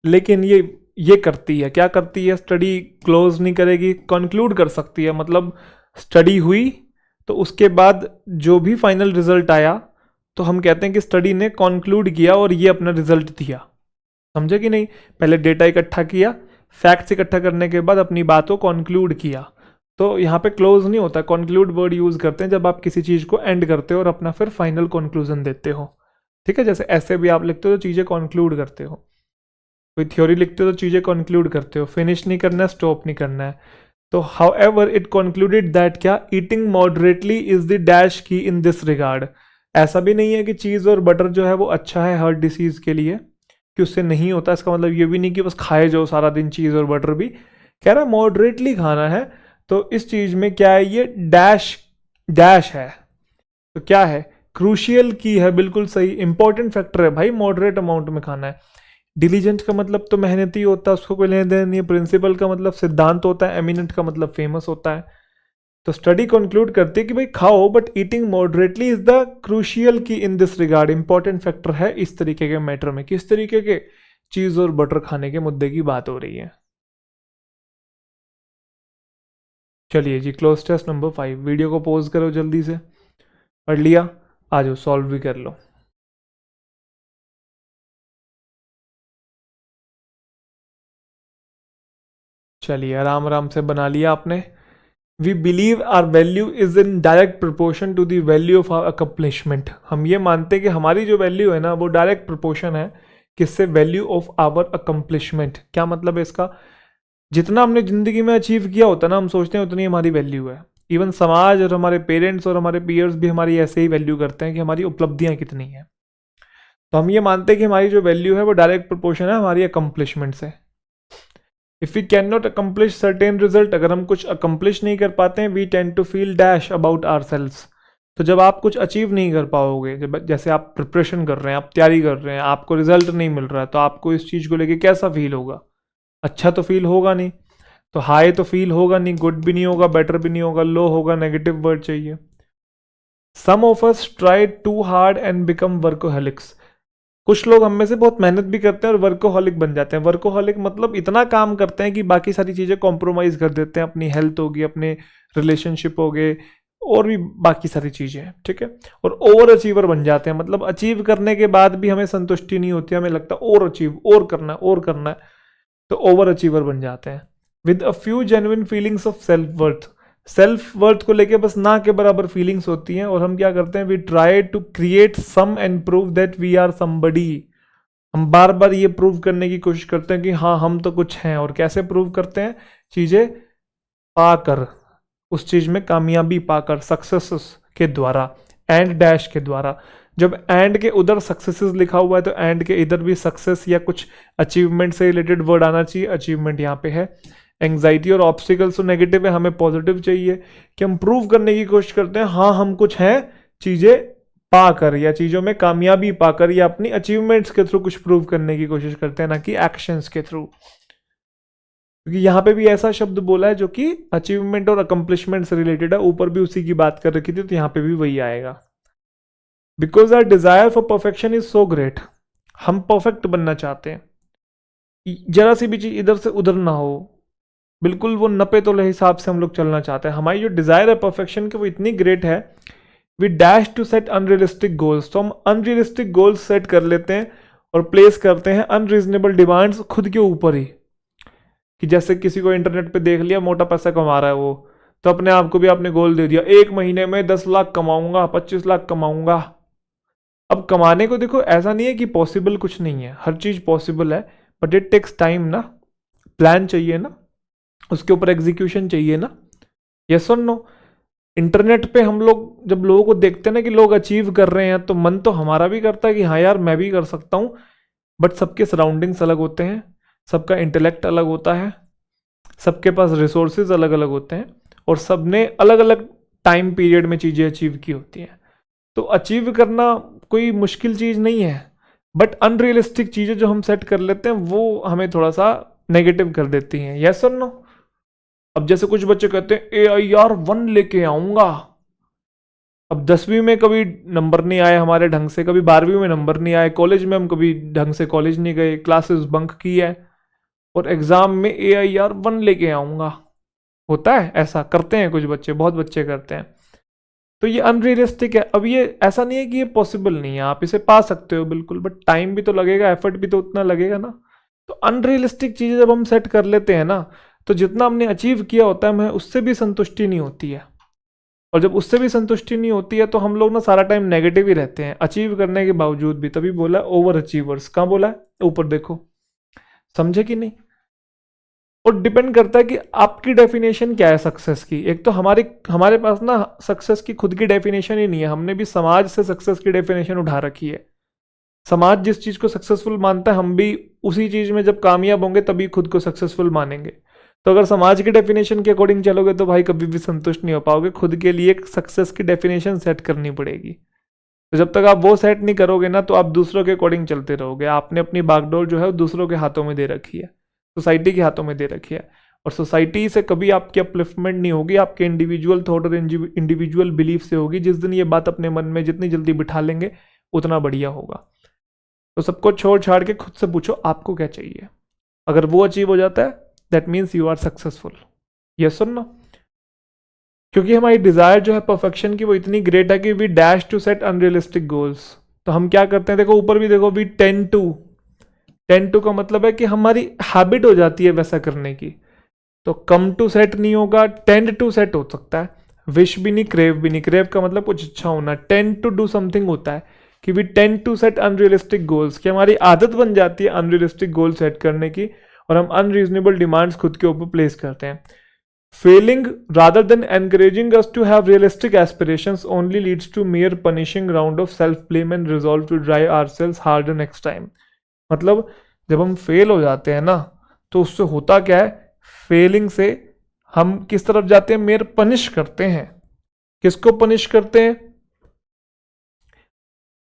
लेकिन ये करती है, क्या करती है? स्टडी क्लोज नहीं करेगी, कंक्लूड कर सकती है। मतलब स्टडी हुई तो उसके बाद जो भी फाइनल रिजल्ट आया, तो हम कहते हैं कि स्टडी ने कंक्लूड किया और ये अपना रिजल्ट दिया। समझे कि नहीं? पहले डेटा इकट्ठा किया, फैक्ट्स इकट्ठा करने के बाद अपनी बात को कंक्लूड किया। तो यहाँ पे क्लोज नहीं होता, कंक्लूड वर्ड यूज करते हैं जब आप किसी चीज़ को एंड करते हो और अपना फिर फाइनल कंक्लूजन देते हो। ठीक है, जैसे ऐसे भी आप लिखते हो तो चीज़ें कंक्लूड करते हो, कोई थ्योरी लिखते हो तो चीज़ें कंक्लूड करते हो, फिनिश नहीं करना है, स्टॉप नहीं करना है। तो हाउएवर इट कंक्लूडेड दैट क्या, eating moderately is the dash की इन दिस रिगार्ड। ऐसा भी नहीं है कि चीज़ और बटर जो है वो अच्छा है हार्ट डिसीज के लिए, कि उससे नहीं होता। इसका मतलब ये भी नहीं कि बस खाए जाओ सारा दिन चीज़ और बटर भी, कह रहा है मॉडरेटली खाना है। तो इस चीज़ में क्या है? ये डैश डैश है। तो क्या है? क्रूशियल की है, बिल्कुल सही, इंपॉर्टेंट फैक्टर है भाई, मॉडरेट अमाउंट में खाना है। डिलीजेंट का मतलब तो मेहनती होता है, उसको कोई लेने देने नहीं है। प्रिंसिपल का मतलब सिद्धांत होता है, एमिनेंट का मतलब फेमस होता है। तो स्टडी कंक्लूड करती है कि भाई खाओ, but eating moderately is the crucial key in this regard, important factor है इस तरीके के मैटर में। किस तरीके के? चीज और बटर खाने के मुद्दे की बात हो रही है। चलिए जी, क्लोज टेस्ट नंबर 5। वीडियो को पॉज करो जल्दी से, पढ़ लिया? आ जाओ सॉल्व भी कर लो। चलिए आराम आराम से बना लिया आपने। We believe our value is in direct proportion to the value of our accomplishment. हम ये मानते हैं कि हमारी जो वैल्यू है ना वो डायरेक्ट प्रोपोर्शन है किससे? Value of our accomplishment. क्या मतलब है इसका? जितना हमने जिंदगी में अचीव किया होता है ना, हम सोचते हैं उतनी हमारी वैल्यू है। इवन समाज और हमारे पेरेंट्स और हमारे पीयर्स भी हमारी ऐसे ही वैल्यू करते हैं कि हमारी उपलब्धियां कितनी हैं। तो हम ये मानते हैं कि हमारी जो वैल्यू है वो डायरेक्ट प्रोपोर्शन है हमारी अकम्पलिशमेंट से। If we can not accomplish certain result, अगर हम कुछ अकम्पलिश नहीं कर पाते हैं, we tend to feel dash about ourselves. तो जब आप कुछ अचीव नहीं कर पाओगे, जब जैसे आप प्रिपरेशन कर रहे हैं, आप तैयारी कर रहे हैं, आपको रिजल्ट नहीं मिल रहा है, तो आपको इस चीज़ को लेके कैसा फील होगा? अच्छा तो फील होगा नहीं। तो हाई तो फील होगा नहीं, गुड भी नहीं होगा, बेटर भी नहीं होगा, लो होगा, नेगेटिव वर्ड चाहिए। Some of us try to hard and become workaholics. कुछ लोग हम में से बहुत मेहनत भी करते हैं और वर्कोहलिक बन जाते हैं। वर्कोहलिक मतलब इतना काम करते हैं कि बाकी सारी चीज़ें कॉम्प्रोमाइज़ कर देते हैं, अपनी हेल्थ होगी, अपने रिलेशनशिप हो गए, और भी बाकी सारी चीज़ें, ठीक है। और ओवर अचीवर बन जाते हैं, मतलब अचीव करने के बाद भी हमें संतुष्टि नहीं होती, हमें लगता है और अचीव और करना है और करना है, तो ओवर अचीवर बन जाते हैं। With a few genuine feelings of self worth को लेके बस ना के बराबर फीलिंग्स होती हैं, और हम क्या करते हैं? We try to create some and prove that we are somebody. हम बार बार ये प्रूव करने की कोशिश करते हैं कि हाँ हम तो कुछ हैं। और कैसे प्रूव करते हैं? चीज़ें पाकर, उस चीज़ में कामयाबी पाकर, सक्सेस के द्वारा, एंड डैश के द्वारा। जब एंड के उधर सक्सेसेस लिखा हुआ है तो एंड के इधर भी सक्सेस या कुछ अचीवमेंट से रिलेटेड वर्ड आना चाहिए। अचीवमेंट यहाँ पे है। एंग्जाइटी और ऑब्स्टिकल्स तो नेगेटिव है, हमें पॉजिटिव चाहिए कि हम प्रूव करने की कोशिश करते हैं हाँ हम कुछ हैं, चीज़ें पाकर या चीज़ों में कामयाबी पाकर या अपनी अचीवमेंट्स के थ्रू कुछ प्रूव करने की कोशिश करते हैं, ना कि एक्शंस के थ्रू। क्योंकि यहाँ पे भी ऐसा शब्द बोला है जो कि अचीवमेंट और अकम्पलिशमेंट से रिलेटेड है, ऊपर भी उसी की बात कर रखी थी, तो यहाँ पे भी वही आएगा। Because our desire for perfection is so great, हम परफेक्ट बनना चाहते हैं, जरा सी भी चीज इधर से उधर ना हो, बिल्कुल वो नपे तोले हिसाब से हम लोग चलना चाहते हैं। हमारी जो डिजायर है परफेक्शन की वो इतनी ग्रेट है, we dash to set unrealistic goals, तो हम अनरियलिस्टिक गोल्स सेट कर लेते हैं और प्लेस करते हैं अनरीजनेबल डिमांड्स खुद के ऊपर ही। कि जैसे किसी को इंटरनेट पे देख लिया मोटा पैसा कमा रहा है वो, तो अपने आप को भी आपने गोल दे दिया, 1 महीने में 10 लाख कमाऊंगा, 25 लाख कमाऊंगा। अब कमाने को देखो ऐसा नहीं है कि पॉसिबल कुछ नहीं है, हर चीज पॉसिबल है, बट इट टेक्स टाइम ना, प्लान चाहिए ना, उसके ऊपर एग्जीक्यूशन चाहिए ना। यस और नो? इंटरनेट पे हम लोग जब लोगों को देखते हैं ना कि लोग अचीव कर रहे हैं, तो मन तो हमारा भी करता है कि हाँ यार मैं भी कर सकता हूँ, बट सबके सराउंडिंग्स अलग होते हैं, सबका इंटेलेक्ट अलग होता है, सबके पास रिसोर्सेज अलग अलग होते हैं, और सबने अलग अलग टाइम पीरियड में चीज़ें अचीव की होती हैं। तो अचीव करना कोई मुश्किल चीज़ नहीं है, बट अनरियलिस्टिक चीज़ें जो हम सेट कर लेते हैं वो हमें थोड़ा सा नेगेटिव कर देती हैं। यस और नो? अब जैसे कुछ बच्चे कहते हैं AIR 1 लेके आऊंगा, अब 10वीं में कभी नंबर नहीं आए हमारे ढंग से, कभी 12वीं में नंबर नहीं आए, कॉलेज में हम कभी ढंग से कॉलेज नहीं गए, क्लासेस बंक की है, और एग्जाम में AIR 1 लेके आऊंगा। होता है ऐसा, करते हैं कुछ बच्चे, बहुत बच्चे करते हैं। तो ये अनरियलिस्टिक है। अब ये ऐसा नहीं है कि ये पॉसिबल नहीं है, आप इसे पा सकते हो बिल्कुल, बट टाइम भी तो लगेगा, एफर्ट भी तो उतना लगेगा ना। तो अनरियलिस्टिक चीज़ें जब हम सेट कर लेते हैं ना, तो जितना हमने अचीव किया होता है हमें उससे भी संतुष्टि नहीं होती है, और जब उससे भी संतुष्टि नहीं होती है तो हम लोग ना सारा टाइम नेगेटिव ही रहते हैं अचीव करने के बावजूद भी। तभी बोला ओवर अचीवर्स, कहाँ बोला है? ऊपर देखो, समझे कि नहीं? और डिपेंड करता है कि आपकी डेफिनेशन क्या है सक्सेस की। एक तो हमारे पास ना सक्सेस की खुद की डेफिनेशन ही नहीं है, हमने भी समाज से सक्सेस की डेफिनेशन उठा रखी है। समाज जिस चीज़ को सक्सेसफुल मानता है, हम भी उसी चीज़ में जब कामयाब होंगे तभी खुद को सक्सेसफुल मानेंगे। तो अगर समाज की डेफिनेशन के अकॉर्डिंग चलोगे तो भाई कभी भी संतुष्ट नहीं हो पाओगे, खुद के लिए एक सक्सेस की डेफिनेशन सेट करनी पड़ेगी। तो जब तक आप वो सेट नहीं करोगे ना, तो आप दूसरों के अकॉर्डिंग चलते रहोगे। आपने अपनी बागडोर जो है वो दूसरों के हाथों में दे रखी है, सोसाइटी के हाथों में दे रखी है, और सोसाइटी से कभी आपकी अपलिफ्टमेंट नहीं होगी, आपके इंडिविजुअल थॉट और इंडिविजुअल बिलीफ से होगी। जिस दिन ये बात अपने मन में जितनी जल्दी बिठा लेंगे उतना बढ़िया होगा। तो सबको छोड़ छाड़ के खुद से पूछो आपको क्या चाहिए। अगर वो अचीव हो जाता है that means you are successful. Yes और नो? क्योंकि हमारी डिजायर जो है परफेक्शन की वो इतनी ग्रेट है कि we dash to set unrealistic goals. तो हम क्या करते हैं, देखो ऊपर भी देखो, वी टेन टू का मतलब है कि हमारी हैबिट हो जाती है वैसा करने की। तो कम टू सेट नहीं होगा, टेंड टू सेट हो सकता है। विश भी नहीं, क्रेव भी नहीं। क्रेव का मतलब कुछ अच्छा होना, टेंड टू डू समथिंग होता है कि we tend to set unrealistic goals, कि हमारी आदत बन जाती है अनरियलिस्टिक गोल सेट करने की, और हम अनरीजनेबल डिमांड्स खुद के ऊपर प्लेस करते हैं। Failing rather than encouraging us to have realistic aspirations only leads to mere punishing round of self blame and resolve to drive ourselves harder next time। मतलब जब हम फेल हो जाते हैं ना, तो उससे होता क्या है, फेलिंग से हम किस तरफ जाते हैं, मेयर पनिश करते हैं। किसको पनिश करते हैं?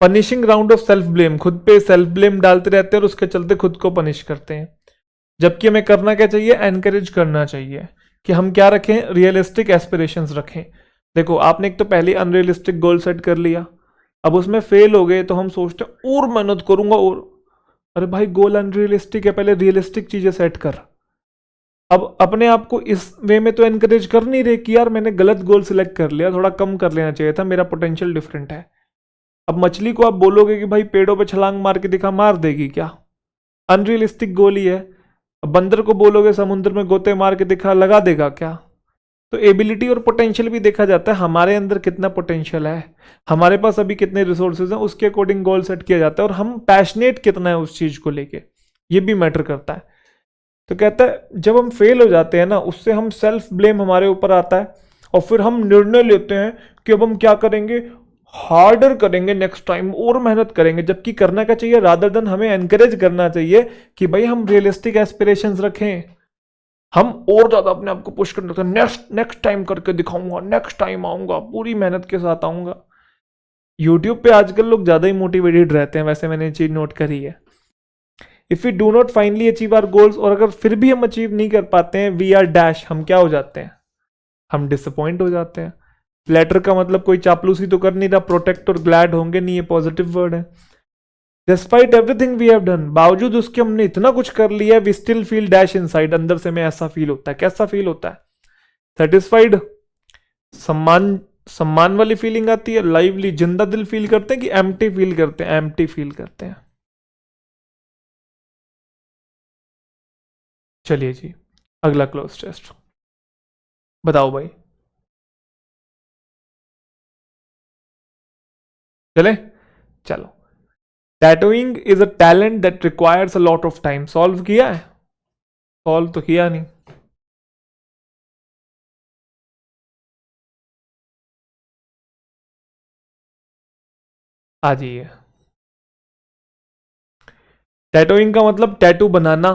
Punishing round of self blame, खुद पे सेल्फ ब्लेम डालते रहते हैं और उसके चलते खुद को पनिश करते हैं। जबकि हमें करना क्या चाहिए, एनकरेज करना चाहिए कि हम क्या रखें, रियलिस्टिक एस्पिरेशंस रखें। देखो आपने एक तो पहले अनरियलिस्टिक गोल सेट कर लिया, अब उसमें फेल हो गए तो हम सोचते हैं और मेहनत करूंगा और, अरे भाई गोल अनरियलिस्टिक है, पहले रियलिस्टिक चीजें सेट कर। अब अपने आप को इस वे में तो एनकरेज कर नहीं रहे कि यार मैंने गलत गोल सिलेक्ट कर लिया, थोड़ा कम कर लेना चाहिए था, मेरा पोटेंशियल डिफरेंट है। अब मछली को आप बोलोगे कि भाई पेड़ों पे छलांग मार के दिखा, मार देगी क्या? अनरियलिस्टिक गोल ही है। अब बंदर को बोलोगे समुद्र में गोते मार के दिखा, लगा देगा क्या? तो एबिलिटी और पोटेंशियल भी देखा जाता है, हमारे अंदर कितना पोटेंशियल है, हमारे पास अभी कितने रिसोर्सेज हैं, उसके अकॉर्डिंग गोल सेट किया जाता है, और हम पैशनेट कितना है उस चीज को लेके, ये भी मैटर करता है। तो कहता है जब हम फेल हो जाते हैं ना, उससे हम सेल्फ ब्लेम हमारे ऊपर आता है, और फिर हम निर्णय लेते हैं कि अब हम क्या करेंगे, हार्डर करेंगे नेक्स्ट टाइम, और मेहनत करेंगे। जबकि करना क्या चाहिए, रादर देन हमें एनकरेज करना चाहिए कि भाई हम रियलिस्टिक एस्पिरेशंस रखें, हम और ज्यादा अपने आप को पुश करना चाहिए, नेक्स्ट टाइम करके दिखाऊंगा, नेक्स्ट टाइम आऊंगा, पूरी मेहनत के साथ आऊंगा। यूट्यूब पे आजकल लोग ज्यादा ही मोटिवेटेड रहते हैं, वैसे मैंने ये चीज नोट करी है। If we do not finally achieve our goals, और अगर फिर भी हम अचीव नहीं कर पाते हैं, वी आर डैश, हम क्या हो जाते हैं, हम डिसअपॉइंट हो जाते हैं। फ्लैटर का मतलब कोई चापलूसी तो कर नहीं रहा, प्रोटेक्ट और ग्लैड होंगे नहीं, ये पॉजिटिव वर्ड है। Despite everything we have done, बावजूद उसके हमने इतना कुछ कर लिया, we still feel dash inside, अंदर से में ऐसा फील होता है। कैसा फील होता है? सेटिस्फाइड, सम्मान, सम्मान वाली फीलिंग आती है, लाइवली, जिंदा दिल फील करते हैं कि एम्प्टी फील करते हैं? एम्प्टी फील करते हैं। चलिए जी, अगला क्लोज टेस्ट बताओ भाई, चले? चलो, tattooing is a talent that requires a lot of time. Solve किया है? सॉल्व तो किया नहीं। आ जाइए। टैटूइंग का मतलब टैटू बनाना,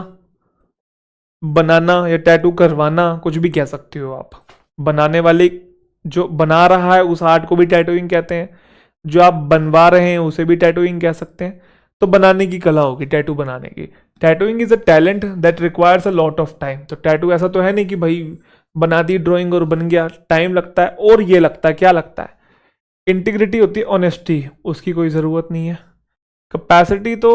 बनाना या टैटू करवाना, कुछ भी कह सकते हो आप। बनाने वाले, जो बना रहा है उस आर्ट को भी टैटूइंग कहते हैं, जो आप बनवा रहे हैं उसे भी टैटूइंग कह सकते हैं। तो बनाने की कला होगी टैटू बनाने की। Tattooing is a talent that requires a lot of time. तो टैटू ऐसा तो है नहीं कि भाई बना दी ड्राइंग और बन गया, टाइम लगता है। और ये लगता है, क्या लगता है? इंटीग्रिटी होती है, ऑनेस्टी, उसकी कोई ज़रूरत नहीं है। कैपेसिटी तो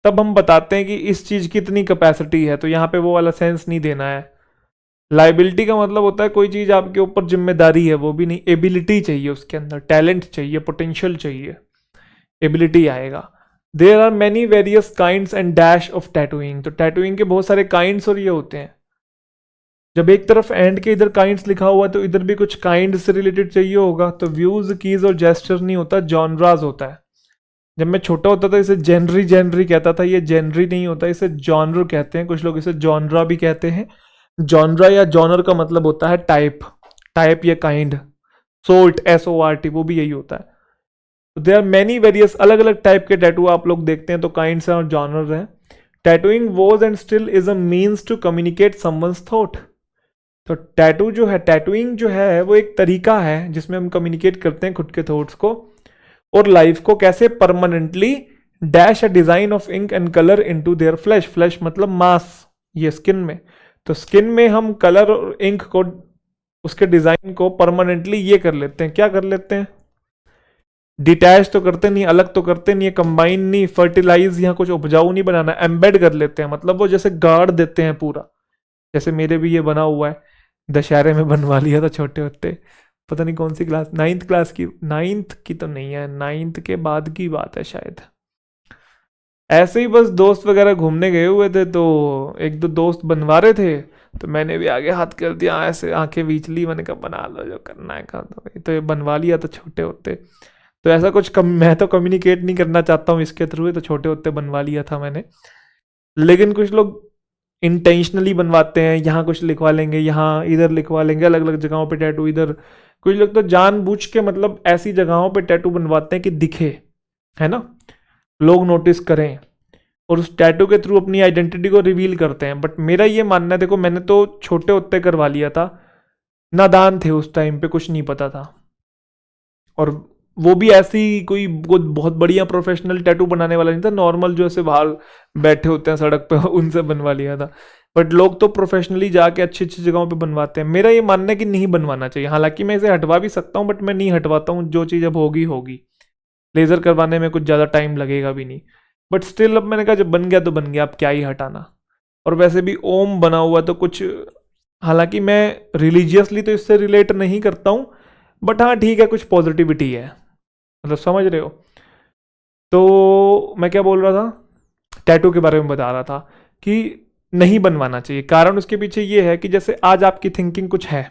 तब हम बताते हैं कि इस चीज़ की इतनी कैपेसिटी है, तो यहाँ पे वो वाला सेंस नहीं देना है। लाइबिलिटी का मतलब होता है कोई चीज़ आपके ऊपर जिम्मेदारी है, वो भी नहीं। एबिलिटी चाहिए उसके अंदर, टैलेंट चाहिए, पोटेंशियल चाहिए, एबिलिटी आएगा। There are many various kinds and dash of tattooing. तो टैटूइंग के बहुत सारे काइंड्स और ये होते हैं। जब एक तरफ एंड के इधर काइंड्स लिखा हुआ है तो इधर भी कुछ काइंड से रिलेटेड चाहिए होगा। तो व्यूज, कीज और जेस्टर नहीं होता, जॉनराज होता है। जब मैं छोटा होता था इसे जेनरी जेनरी कहता था, ये जेनरी नहीं होता, इसे जॉनर कहते हैं। कुछ लोग इसे जॉनरा भी कहते हैं। जॉनरा या जॉनर का मतलब होता है टाइप, टाइप या काइंड। सोर्ट, SORT, वो भी यही होता है। दे आर मैनी वेरियस, अलग अलग टाइप के टैटू आप लोग देखते हैं तो काइंड्स हैं और जॉनर हैं। Tattooing was and still is a means to communicate someone's thought. तो टैटू जो है, टैटूइंग जो है वो एक तरीका है जिसमें हम कम्युनिकेट करते हैं खुद के थॉट्स को और लाइफ को। कैसे? Permanently dash a design of ink and colour into their flesh. Flesh मतलब मांस, ये स्किन में। तो स्किन में हम कलर और इंक को, उसके डिजाइन को परमानेंटली ये कर लेते हैं। क्या कर लेते हैं? डिटैच तो करते नहीं, अलग तो करते नहीं, कंबाइन नहीं, फर्टिलाइज, यहाँ कुछ उपजाऊ नहीं बनाना, एम्बेड कर लेते हैं। मतलब वो जैसे गाड़ देते हैं पूरा। जैसे मेरे भी ये बना हुआ है, दशहरे में बनवा लिया था छोटे होते। पता नहीं कौन सी क्लास, 9th क्लास की, 9th की तो नहीं है, 9th के बाद की बात है शायद। ऐसे ही बस दोस्त वगैरह घूमने गए हुए थे तो एक दो दोस्त बनवा रहे थे, तो मैंने भी आगे हाथ कर दिया, ऐसे आंखें बीच ली, मैंने कहा बना लो जो करना है कर दो। तो ये बनवा लिया था छोटे होते। तो ऐसा कुछ मैं तो कम्युनिकेट नहीं करना चाहता हूँ इसके थ्रू, तो छोटे होते बनवा लिया था मैंने। लेकिन कुछ लोग इंटेंशनली बनवाते हैं, यहाँ कुछ लिखवा लेंगे, यहाँ इधर लिखवा लेंगे, अलग अलग जगहों पे टैटू इधर। कुछ लोग तो जानबूझ के मतलब ऐसी जगहों पे टैटू बनवाते हैं कि दिखे, है ना, लोग नोटिस करें, और उस टैटू के थ्रू अपनी आइडेंटिटी को रिवील करते हैं। बट मेरा ये मानना है, देखो मैंने तो छोटे होते करवा लिया था, नादान थे उस टाइम पे, कुछ नहीं पता था। और वो भी ऐसी कोई बहुत बढ़िया प्रोफेशनल टैटू बनाने वाला नहीं था, नॉर्मल जो ऐसे बाहर बैठे होते हैं सड़क पे उनसे बनवा लिया था। बट लोग तो प्रोफेशनली जाके अच्छी अच्छी जगहों पे बनवाते हैं। मेरा ये मानना है कि नहीं बनवाना चाहिए। हालांकि मैं इसे हटवा भी सकता हूँ, बट मैं नहीं हटवाता हूँ। जो चीज़ अब होगी होगी, लेज़र करवाने में कुछ ज़्यादा टाइम लगेगा भी नहीं। बट स्टिल अब मैंने कहा जब बन गया तो बन गया, अब क्या ही हटाना। और वैसे भी ओम बना हुआ तो कुछ, हालांकि मैं रिलीजियसली तो इससे रिलेट नहीं करता हूँ, बट हाँ ठीक है, कुछ पॉजिटिविटी है, मतलब समझ रहे हो। तो मैं क्या बोल रहा था, टैटू के बारे में बता रहा था कि नहीं बनवाना चाहिए। कारण उसके पीछे ये है कि जैसे आज आपकी थिंकिंग कुछ है,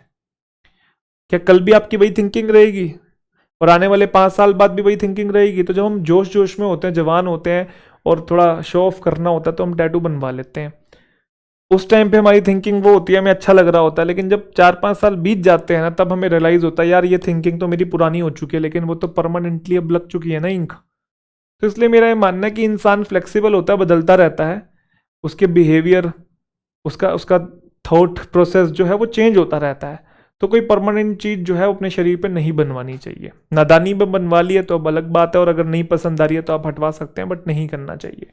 क्या कल भी आपकी वही थिंकिंग रहेगी? और आने वाले 5 साल बाद भी वही थिंकिंग रहेगी? तो जब हम जोश जोश में होते हैं, जवान होते हैं और थोड़ा शो ऑफ करना होता है, तो हम टैटू बनवा लेते हैं। उस टाइम पे हमारी थिंकिंग वो होती है, हमें अच्छा लग रहा होता है। लेकिन जब 4-5 साल बीत जाते हैं ना, तब हमें रियलाइज होता है यार ये थिंकिंग तो मेरी पुरानी हो चुकी है, लेकिन वो तो परमानेंटली अब लग चुकी है ना इंक। तो इसलिए मेरा ये मानना है कि इंसान फ्लेक्सिबल होता है, बदलता रहता है, उसके बिहेवियर, उसका उसका थॉट प्रोसेस जो है वो चेंज होता रहता है। तो कोई परमानेंट चीज़ जो है वो अपने शरीर पे नहीं बनवानी चाहिए। नादानी में बनवा लिए तो अब अलग बात है, और अगर नहीं पसंद आ रही है तो आप हटवा सकते हैं, बट नहीं करना चाहिए।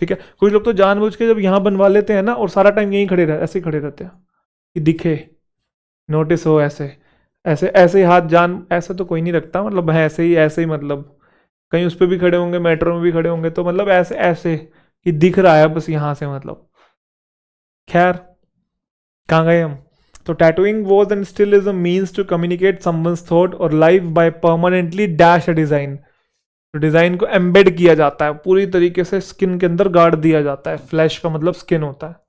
ठीक है, कुछ लोग तो जानबूझ के जब यहाँ बनवा लेते हैं ना और सारा टाइम यहीं खड़े रह ऐसे ही खड़े रहते हैं कि दिखे, नोटिस हो, ऐसे ऐसे ऐसे ही हाथ जान, ऐसे तो कोई नहीं रखता, मतलब है ऐसे ही मतलब कहीं उस पर भी खड़े होंगे, मेट्रो में भी खड़े होंगे, तो मतलब ऐसे ऐसे कि दिख रहा है बस यहाँ से, मतलब खैर कहाँ गए हम। तो tattooing was and still is a means to communicate someone's thought or life by permanently dash a design. तो डिजाइन को एम्बेड किया जाता है पूरी तरीके से, स्किन के अंदर गाड़ दिया जाता है, फ्लैश का मतलब स्किन होता है।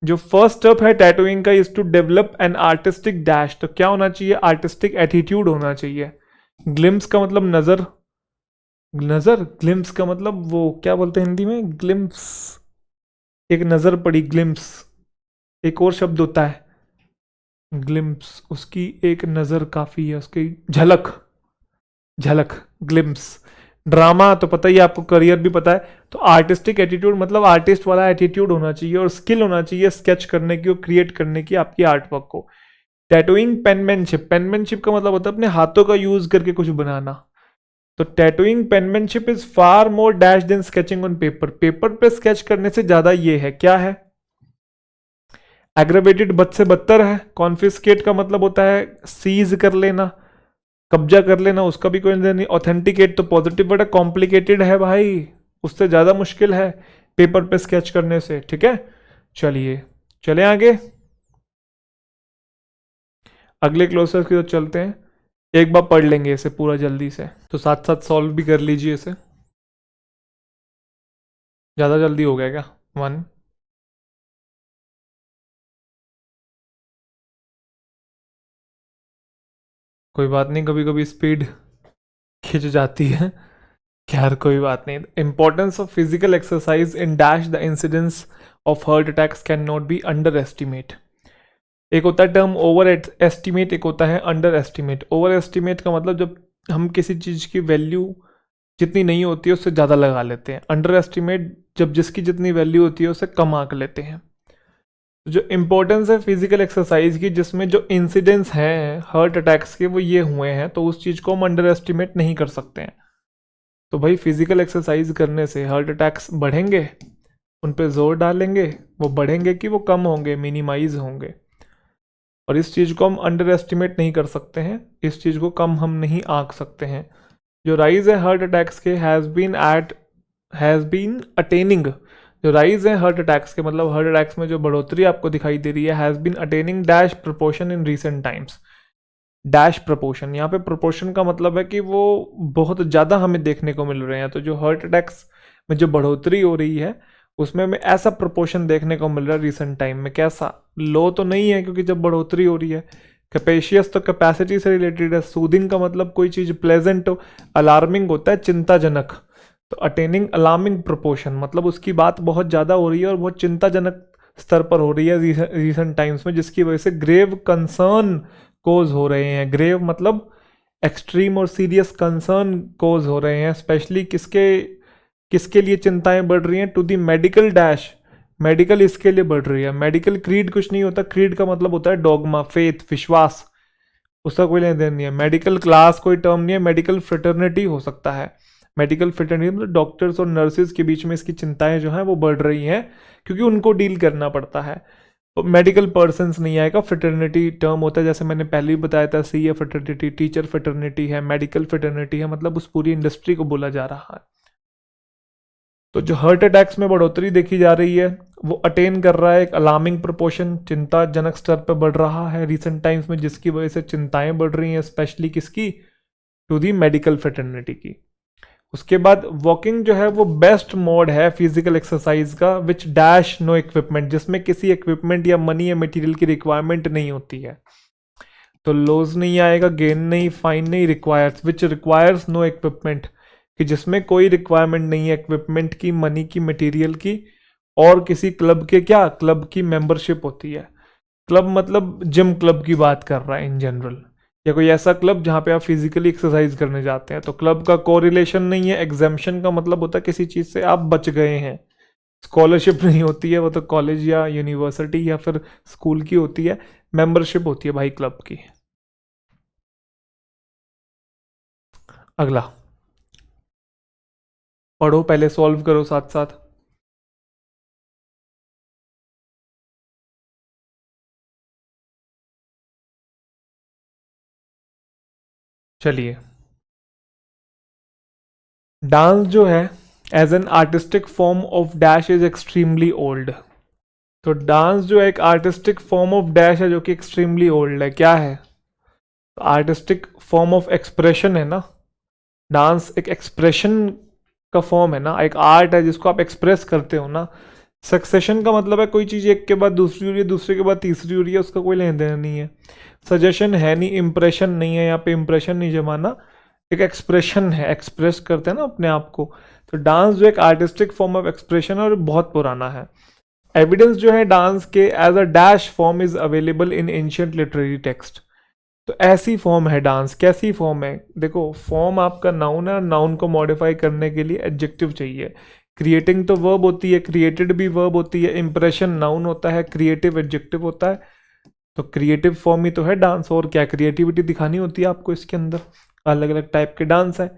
जो फर्स्ट स्टेप है टैटूइंग का is to develop an artistic dash. तो क्या होना चाहिए, आर्टिस्टिक एटीट्यूड होना चाहिए। ग्लिम्स का मतलब नजर, नजर, ग्लिम्स का मतलब वो क्या बोलते हैं हिंदी में, ग्लिम्स, एक नजर पड़ी, ग्लिम्स, एक और शब्द होता है ग्लिम्स, उसकी एक नजर काफी है, उसकी झलक, झलक, ग्लिम्स। ड्रामा तो पता ही है आपको, करियर भी पता है। तो आर्टिस्टिक एटीट्यूड मतलब आर्टिस्ट वाला एटीट्यूड होना चाहिए और स्किल होना चाहिए स्केच करने की और क्रिएट करने की आपकी आर्ट वर्क को। टैटूइंग पेनमैनशिप, पेनमैनशिप का मतलब होता है अपने हाथों का यूज करके कुछ बनाना। तो tattooing penmanship is far more dash than sketching on paper. Paper पे स्केच करने से ज्यादा ये है, क्या है, एग्रेवेटेड, बद से बदतर है। कॉन्फिस्केट का मतलब होता है सीज कर लेना, कब्जा कर लेना, उसका भी कोई नहीं। ऑथेंटिकेट तो पॉजिटिव वर्ड है, कॉम्प्लिकेटेड है भाई, उससे ज्यादा मुश्किल है पेपर पे स्केच करने से। ठीक है, चलिए चले आगे, अगले क्लोजर की ओर चलते हैं। एक बार पढ़ लेंगे इसे पूरा जल्दी से, तो साथ साथ सॉल्व भी कर लीजिए इसे। ज़्यादा जल्दी हो गया क्या, 1, कोई बात नहीं, कभी कभी स्पीड खिंच जाती है, खैर कोई बात नहीं। Importance of physical exercise in dash the incidence of heart attacks can not be under estimate. एक होता है टर्म ओवर एस्टिमेट, एक होता है अंडर एस्टिमेट। ओवर एस्टिमेट का मतलब जब हम किसी चीज़ की वैल्यू जितनी नहीं होती है उससे ज़्यादा लगा लेते हैं। अंडर एस्टिमेट जब जिसकी जितनी वैल्यू होती है उससे कम आंक लेते हैं। जो इम्पोर्टेंस है फिजिकल एक्सरसाइज की, जिसमें जो इंसिडेंट्स हैं हार्ट अटैक्स के वो ये हुए हैं, तो उस चीज़ को हम अंडर एस्टिमेट नहीं कर सकते हैं। तो भाई फिजिकल एक्सरसाइज करने से हार्ट अटैक्स बढ़ेंगे, उन पे जोर डालेंगे, वो बढ़ेंगे कि वो कम होंगे, मिनिमाइज होंगे। और इस चीज़ को हम अंडर एस्टिमेट नहीं कर सकते हैं, इस चीज़ को कम हम नहीं आंक सकते हैं। जो राइज है हार्ट अटैक्स के हैज़ बीन अटेनिंग, जो राइज है हार्ट अटैक्स के मतलब हार्ट अटैक्स में जो बढ़ोतरी आपको दिखाई दे रही है, has been attaining dash proportion in recent times. Dash proportion, यहाँ पे प्रपोर्शन का मतलब है कि वो बहुत ज़्यादा हमें देखने को मिल रहे हैं। तो जो हार्ट अटैक्स में जो बढ़ोतरी हो रही है उसमें हमें ऐसा प्रपोर्शन देखने को मिल रहा है रिसेंट टाइम में। कैसा, लो तो नहीं है क्योंकि जब बढ़ोतरी हो रही है। कैपेशियस तो कैपेसिटी से रिलेटेड है। सूदिंग का मतलब कोई चीज़ प्लेजेंट हो, अलार्मिंग होता है चिंताजनक। तो अटेनिंग अलार्मिंग प्रोपोर्शन मतलब उसकी बात बहुत ज़्यादा हो रही है और बहुत चिंताजनक स्तर पर हो रही है रिसेंट टाइम्स में, जिसकी वजह से ग्रेव कंसर्न कोज हो रहे हैं। ग्रेव मतलब एक्सट्रीम और सीरियस कंसर्न कोज हो रहे हैं। स्पेशली किसके किसके लिए चिंताएं बढ़ रही हैं, to the medical dash, medical इसके लिए बढ़ रही है। मेडिकल क्रीड कुछ नहीं होता, क्रीड का मतलब होता है डॉगमा, फेथ, विश्वास, उसका कोई लेन देन नहीं है। मेडिकल क्लास कोई टर्म नहीं है, मेडिकल फ्रेटर्निटी हो सकता है। मेडिकल फ्रेटर्निटी मतलब डॉक्टर्स और नर्सेज के बीच में इसकी चिंताएं जो हैं वो बढ़ रही हैं क्योंकि उनको डील करना पड़ता है। तो मेडिकल पर्सनस नहीं आएगा, फ्रेटर्निटी टर्म होता है, जैसे मैंने पहले ही बताया था, सी ए फ्रेटर्निटी, टीचर फ्रेटर्निटी है, मेडिकल फ्रेटर्निटी है, मतलब उस पूरी इंडस्ट्री को बोला जा रहा है। तो जो हार्ट अटैक्स में बढ़ोतरी देखी जा रही है वो अटेन कर रहा है एक अलार्मिंग प्रोपोर्शन, चिंताजनक स्तर पर बढ़ रहा है रिसेंट टाइम्स में, जिसकी वजह से चिंताएं बढ़ रही हैं, स्पेशली किसकी, टू दी मेडिकल फ्रेटर्निटी की। उसके बाद वॉकिंग जो है वो बेस्ट मोड है फिजिकल एक्सरसाइज का, विच डैश नो इक्विपमेंट, जिसमें किसी इक्विपमेंट या मनी या मटेरियल की रिक्वायरमेंट नहीं होती है। तो लॉस नहीं आएगा, गेन नहीं, फाइन नहीं, requires, which requires no equipment, कि जिसमें कोई रिक्वायरमेंट नहीं है इक्विपमेंट की, मनी की, मटेरियल की, और किसी क्लब के, क्या क्लब की मेंबरशिप होती है। क्लब मतलब जिम क्लब की बात कर रहा है इन जनरल, या कोई ऐसा क्लब जहाँ पे आप फिजिकली एक्सरसाइज करने जाते हैं। तो क्लब का कोरिलेशन नहीं है। एग्जाम्शन का मतलब होता है किसी चीज़ से आप बच गए हैं। स्कॉलरशिप नहीं होती है, वो तो कॉलेज या यूनिवर्सिटी या फिर स्कूल की होती है। मेंबरशिप होती है भाई क्लब की। अगला पढ़ो, पहले सॉल्व करो साथ साथ। चलिए, डांस जो है as an artistic form of dash is extremely old. तो डांस जो है एक आर्टिस्टिक फॉर्म ऑफ डैश है जो कि एक्सट्रीमली ओल्ड है। क्या है? आर्टिस्टिक फॉर्म ऑफ एक्सप्रेशन है ना। डांस एक एक्सप्रेशन का फॉर्म है ना, एक आर्ट है जिसको आप एक्सप्रेस करते हो ना। सक्सेशन का मतलब है कोई चीज़ एक के बाद दूसरी हो रही है, दूसरे के बाद तीसरी हो रही है, उसका कोई लेन देन नहीं है। सजेशन है नहीं, इंप्रेशन नहीं है, यहाँ पे इंप्रेशन नहीं जमाना, एक एक्सप्रेशन है, एक्सप्रेस करते हैं ना अपने आप को। तो डांस जो एक आर्टिस्टिक फॉर्म ऑफ एक्सप्रेशन है और बहुत पुराना है। एविडेंस जो है डांस के as a dash form is available in ancient literary text. तो ऐसी फॉर्म है डांस। कैसी फॉर्म है? देखो, फॉर्म आपका नाउन है और नाउन को मॉडिफाई करने के लिए एडजेक्टिव चाहिए। क्रिएटिंग तो वर्ब होती है, क्रिएटेड भी वर्ब होती है, इंप्रेशन नाउन होता है, क्रिएटिव एडजेक्टिव होता है। तो क्रिएटिव फॉर्म ही तो है डांस। और क्या क्रिएटिविटी दिखानी होती है आपको इसके अंदर। अलग अलग टाइप के डांस है।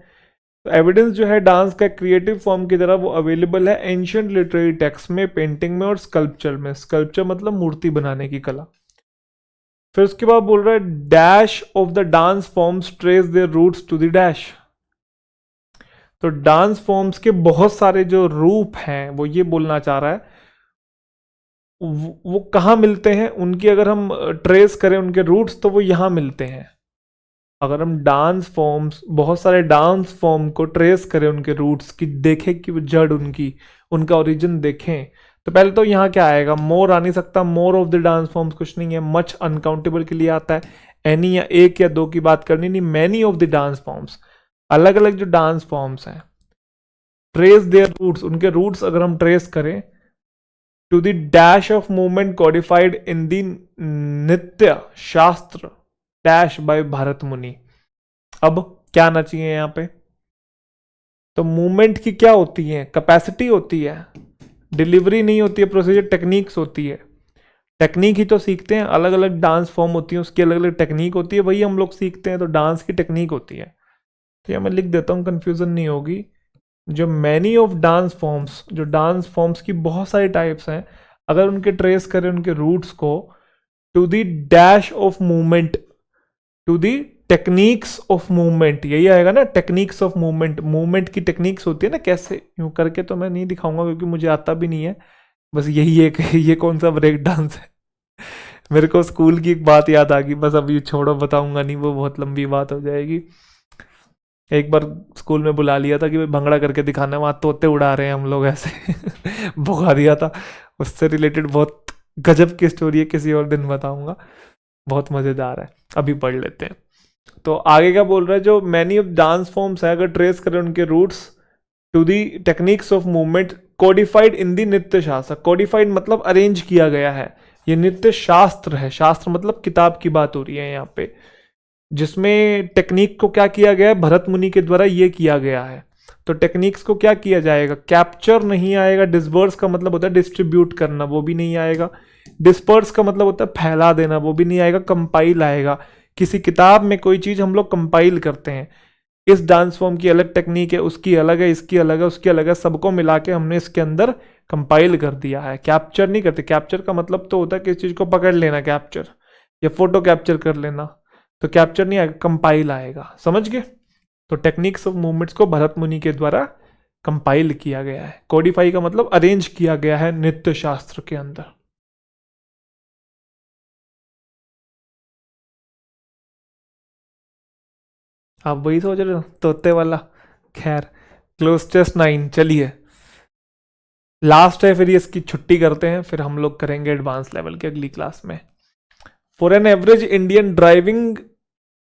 तो एविडेंस जो है डांस का क्रिएटिव फॉर्म की तरह वो अवेलेबल है एंशियंट लिटरेरी टेक्स्ट में, पेंटिंग में और स्कल्पचर में। स्कल्पचर मतलब मूर्ति बनाने की कला। फिर उसके बाद बोल रहा है dash of the dance forms trace their roots to the dash. तो डांस फॉर्म्स के बहुत सारे जो रूप हैं वो ये बोलना चाह रहा है वो कहाँ मिलते हैं उनकी, अगर हम ट्रेस करें उनके रूट्स तो वो यहाँ मिलते हैं। अगर हम डांस फॉर्म्स, बहुत सारे डांस फॉर्म को ट्रेस करें उनके रूट्स की, देखें कि वो जड़ उनकी, उनका ओरिजिन देखें, तो पहले तो यहाँ क्या आएगा? मोर आ नहीं सकता। More of the dance forms कुछ नहीं है। मच अनकाउंटेबल के लिए आता है। एनी या एक या दो की बात करनी नहीं। Many of the dance forms, अलग अलग जो डांस फॉर्म्स हैं, ट्रेस देयर रूट्स, उनके रूट्स अगर हम ट्रेस करें to the dash of movement codified in the Nritya Shastra dash by Bharat मुनि। अब क्या आना चाहिए यहाँ पे? तो मूवमेंट की क्या होती है? कैपेसिटी होती है, डिलीवरी नहीं होती है, प्रोसीजर टेक्निक्स होती है। टेक्निक ही तो सीखते हैं। अलग अलग डांस फॉर्म होती है, उसकी अलग अलग टेक्निक होती है, वही हम लोग सीखते हैं। तो डांस की टेक्निक होती है। तो यह मैं लिख देता हूँ, कंफ्यूजन नहीं होगी। जो मैनी ऑफ डांस फॉर्म्स, जो डांस फॉर्म्स की बहुत सारी टाइप्स हैं, अगर उनके ट्रेस करें उनके रूट्स को to the dash of movement, to the techniques of movement, यही आएगा ना, टेक्निक्स ऑफ मूवमेंट। मूवमेंट की टेक्निक्स होती है ना, कैसे यूं करके तो मैं नहीं दिखाऊंगा क्योंकि मुझे आता भी नहीं है। बस यही एक ये कौन सा ब्रेक डांस है। मेरे को स्कूल की एक बात याद आ गई, बस अभी छोड़ो, बताऊंगा नहीं, वो बहुत लंबी बात हो जाएगी। एक बार स्कूल में बुला लिया था कि भाई भंगड़ा करके दिखाना है, वहां तोते उड़ा रहे हैं हम लोग ऐसे भगा दिया था। उससे रिलेटेड बहुत गजब की स्टोरी है, किसी और दिन बताऊंगा, बहुत मजेदार है। अभी पढ़ लेते हैं। तो आगे क्या बोल रहा है? जो मैनी ऑफ डांस फॉर्म्स है, अगर ट्रेस करें उनके roots to the techniques of movement codified in the Nritya Shastra. Codified मतलब अरेंज किया गया है। ये नृत्य शास्त्र है। शास्त्र मतलब किताब की बात हो रही है यहाँ पे, जिसमें टेक्निक को क्या किया गया है? भरत मुनि के द्वारा ये किया गया है। तो टेक्निक्स को क्या किया जाएगा? कैप्चर नहीं आएगा। डिस्बर्स का मतलब होता है डिस्ट्रीब्यूट करना, वो भी नहीं आएगा। डिस्पर्स का मतलब होता है फैला देना, वो भी नहीं आएगा। कंपाइल आएगा। किसी किताब में कोई चीज हम लोग कंपाइल करते हैं, इस डांस फॉर्म की अलग टेक्निक है, उसकी अलग है, इसकी अलग है, उसकी अलग है, सबको मिला के हमने इसके अंदर कंपाइल कर दिया है। कैप्चर नहीं करते। कैप्चर का मतलब तो होता है किसी चीज को पकड़ लेना, कैप्चर, या फोटो कैप्चर कर लेना। तो कैप्चर नहीं आएगा, कंपाइल आएगा। समझ गए? तो टेक्निक्स ऑफ मूवमेंट्स को भरत मुनि के द्वारा कंपाइल किया गया है। कोडिफाई का मतलब अरेंज किया गया है नृत्य शास्त्र के अंदर। आप वही सोच रहे हो, तोते वाला। खैर, क्लोज टेस्ट 9। चलिए, लास्ट है, फिर ये इसकी छुट्टी करते हैं, फिर हम लोग करेंगे एडवांस लेवल के अगली क्लास में। For an average Indian driving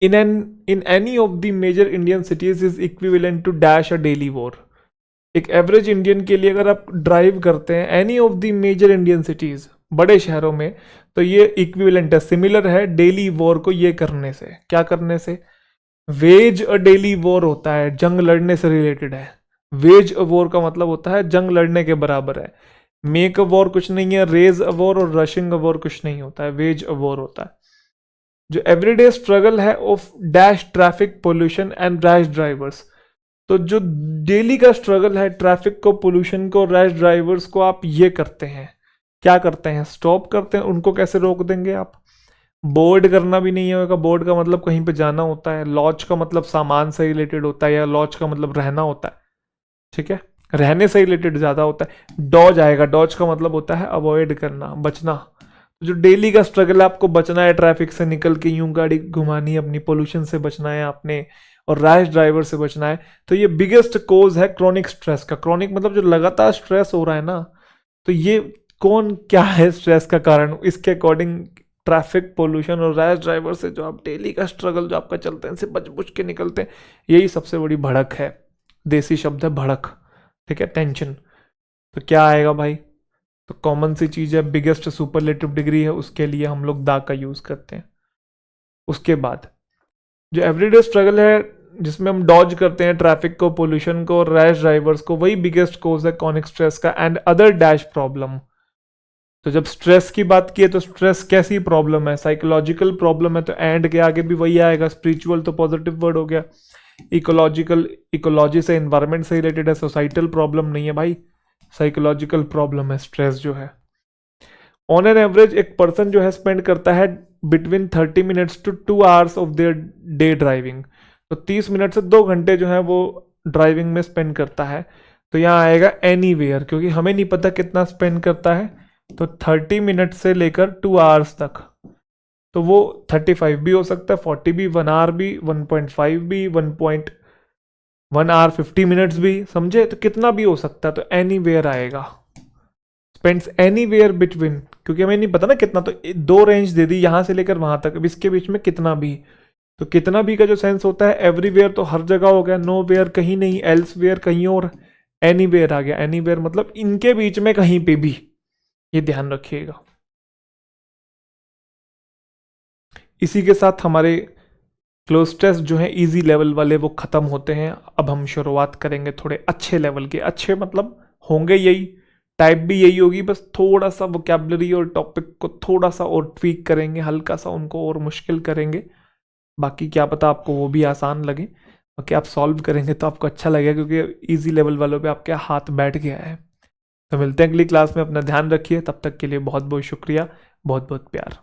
in any of the major Indian cities is equivalent to dash a daily war। एक एवरेज इंडियन के लिए अगर आप ड्राइव करते हैं any of the major Indian cities, बड़े शहरों में, तो ये इक्विवेलेंट है, सिमिलर है डेली वॉर को ये करने से। क्या करने से? वेज अ डेली वॉर होता है, जंग लड़ने से रिलेटेड है। वेज अ वॉर का मतलब होता है जंग लड़ने के बराबर है। मेक अ वॉर कुछ नहीं है, रेज अ वॉर और रशिंग अ वॉर कुछ नहीं होता है, वेज अ वॉर होता है। जो एवरीडे स्ट्रगल है of dash traffic pollution and rash drivers. तो जो डेली का स्ट्रगल है ट्रैफिक को, पोल्यूशन को, रैश ड्राइवर्स को आप ये करते हैं। क्या करते हैं? स्टॉप करते हैं। उनको कैसे रोक देंगे आप? बोर्ड करना भी नहीं होगा। बोर्ड का मतलब कहीं पे जाना होता है, लॉज का मतलब सामान से रिलेटेड होता है, या लॉज का मतलब रहना होता है, ठीक है, रहने से रिलेटेड ज़्यादा होता है। डॉज आएगा, डॉज का मतलब होता है अवॉइड करना, बचना। जो डेली का स्ट्रगल है, आपको बचना है ट्रैफिक से निकल के, यूं गाड़ी घुमानी है अपनी, पोल्यूशन से बचना है आपने, और रैश ड्राइवर से बचना है। तो ये बिगेस्ट कोज है क्रॉनिक स्ट्रेस का। क्रॉनिक मतलब जो लगातार स्ट्रेस हो रहा है ना, तो ये कौन क्या है स्ट्रेस का कारण, इसके अकॉर्डिंग ट्रैफिक, पोल्यूशन और रैश ड्राइवर से जो आप डेली का स्ट्रगल जो आपका चलते हैं, इनसे बच बुच के निकलते हैं, यही सबसे बड़ी भड़क है। देसी शब्द है भड़क, ठीक है, टेंशन। तो क्या आएगा भाई? तो कॉमन सी चीज़ है, बिगेस्ट सुपरलेटिव डिग्री है, उसके लिए हम लोग दा का यूज़ करते हैं। उसके बाद जो एवरीडे स्ट्रगल है, जिसमें हम डॉज करते हैं ट्रैफिक को, पोल्यूशन को, रैश ड्राइवर्स को, वही बिगेस्ट कोज है कॉनिक स्ट्रेस का एंड अदर डैश प्रॉब्लम। तो जब स्ट्रेस की बात की है, तो स्ट्रेस कैसी प्रॉब्लम है? साइकोलॉजिकल प्रॉब्लम है, तो एंड के आगे भी वही आएगा। स्पिरिचुअल तो पॉजिटिव वर्ड हो गया। इकोलॉजिकल, इकोलॉजी से, एनवायरमेंट से रिलेटेड है। सोसाइटल प्रॉब्लम नहीं है भाई, साइकोलॉजिकल प्रॉब्लम है स्ट्रेस जो है। ऑन एन एवरेज एक पर्सन जो है स्पेंड करता है between 30 minutes to 2 hours of their day driving. तो 30 मिनट से 2 घंटे जो है वो ड्राइविंग में स्पेंड करता है। तो यहाँ आएगा एनीवेयर, क्योंकि हमें नहीं पता कितना स्पेंड करता है। तो 30 मिनट से लेकर 2 आवर्स तक, तो वो 35 भी हो सकता है, 40 भी, 1 आवर भी, 1.5 भी, 1 आवर 50 मिनट्स भी, समझे? तो कितना भी हो सकता है, तो एनीवेयर आएगा। स्पेंड्स एनीवेयर बिटवीन, क्योंकि हमें नहीं पता ना कितना, तो दो रेंज दे दी यहां से लेकर वहां तक, अब इसके बीच में कितना भी। तो कितना भी का जो सेंस होता है, एवरीवेयर तो हर जगह हो गया, नो वेयर कहीं नहीं, एल्स वेयर कहीं और, एनीवेयर आ गया। एनीवेयर मतलब इनके बीच में कहीं पे भी, ये ध्यान रखिएगा। इसी के साथ हमारे क्लोज टेस्ट जो है इजी लेवल वाले वो खत्म होते हैं। अब हम शुरुआत करेंगे थोड़े अच्छे लेवल के। अच्छे मतलब होंगे यही, टाइप भी यही होगी, बस थोड़ा सा वोकैबुलरी और टॉपिक को थोड़ा सा और ट्वीक करेंगे, हल्का सा उनको और मुश्किल करेंगे। बाकी क्या पता आपको वो भी आसान लगे, बाकी आप सॉल्व करेंगे तो आपको अच्छा लगेगा, क्योंकि इजी लेवल वालों पे आपके हाथ बैठ गया है। तो मिलते हैं अगली क्लास में, अपना ध्यान रखिए, तब तक के लिए बहुत बहुत शुक्रिया, बहुत बहुत प्यार।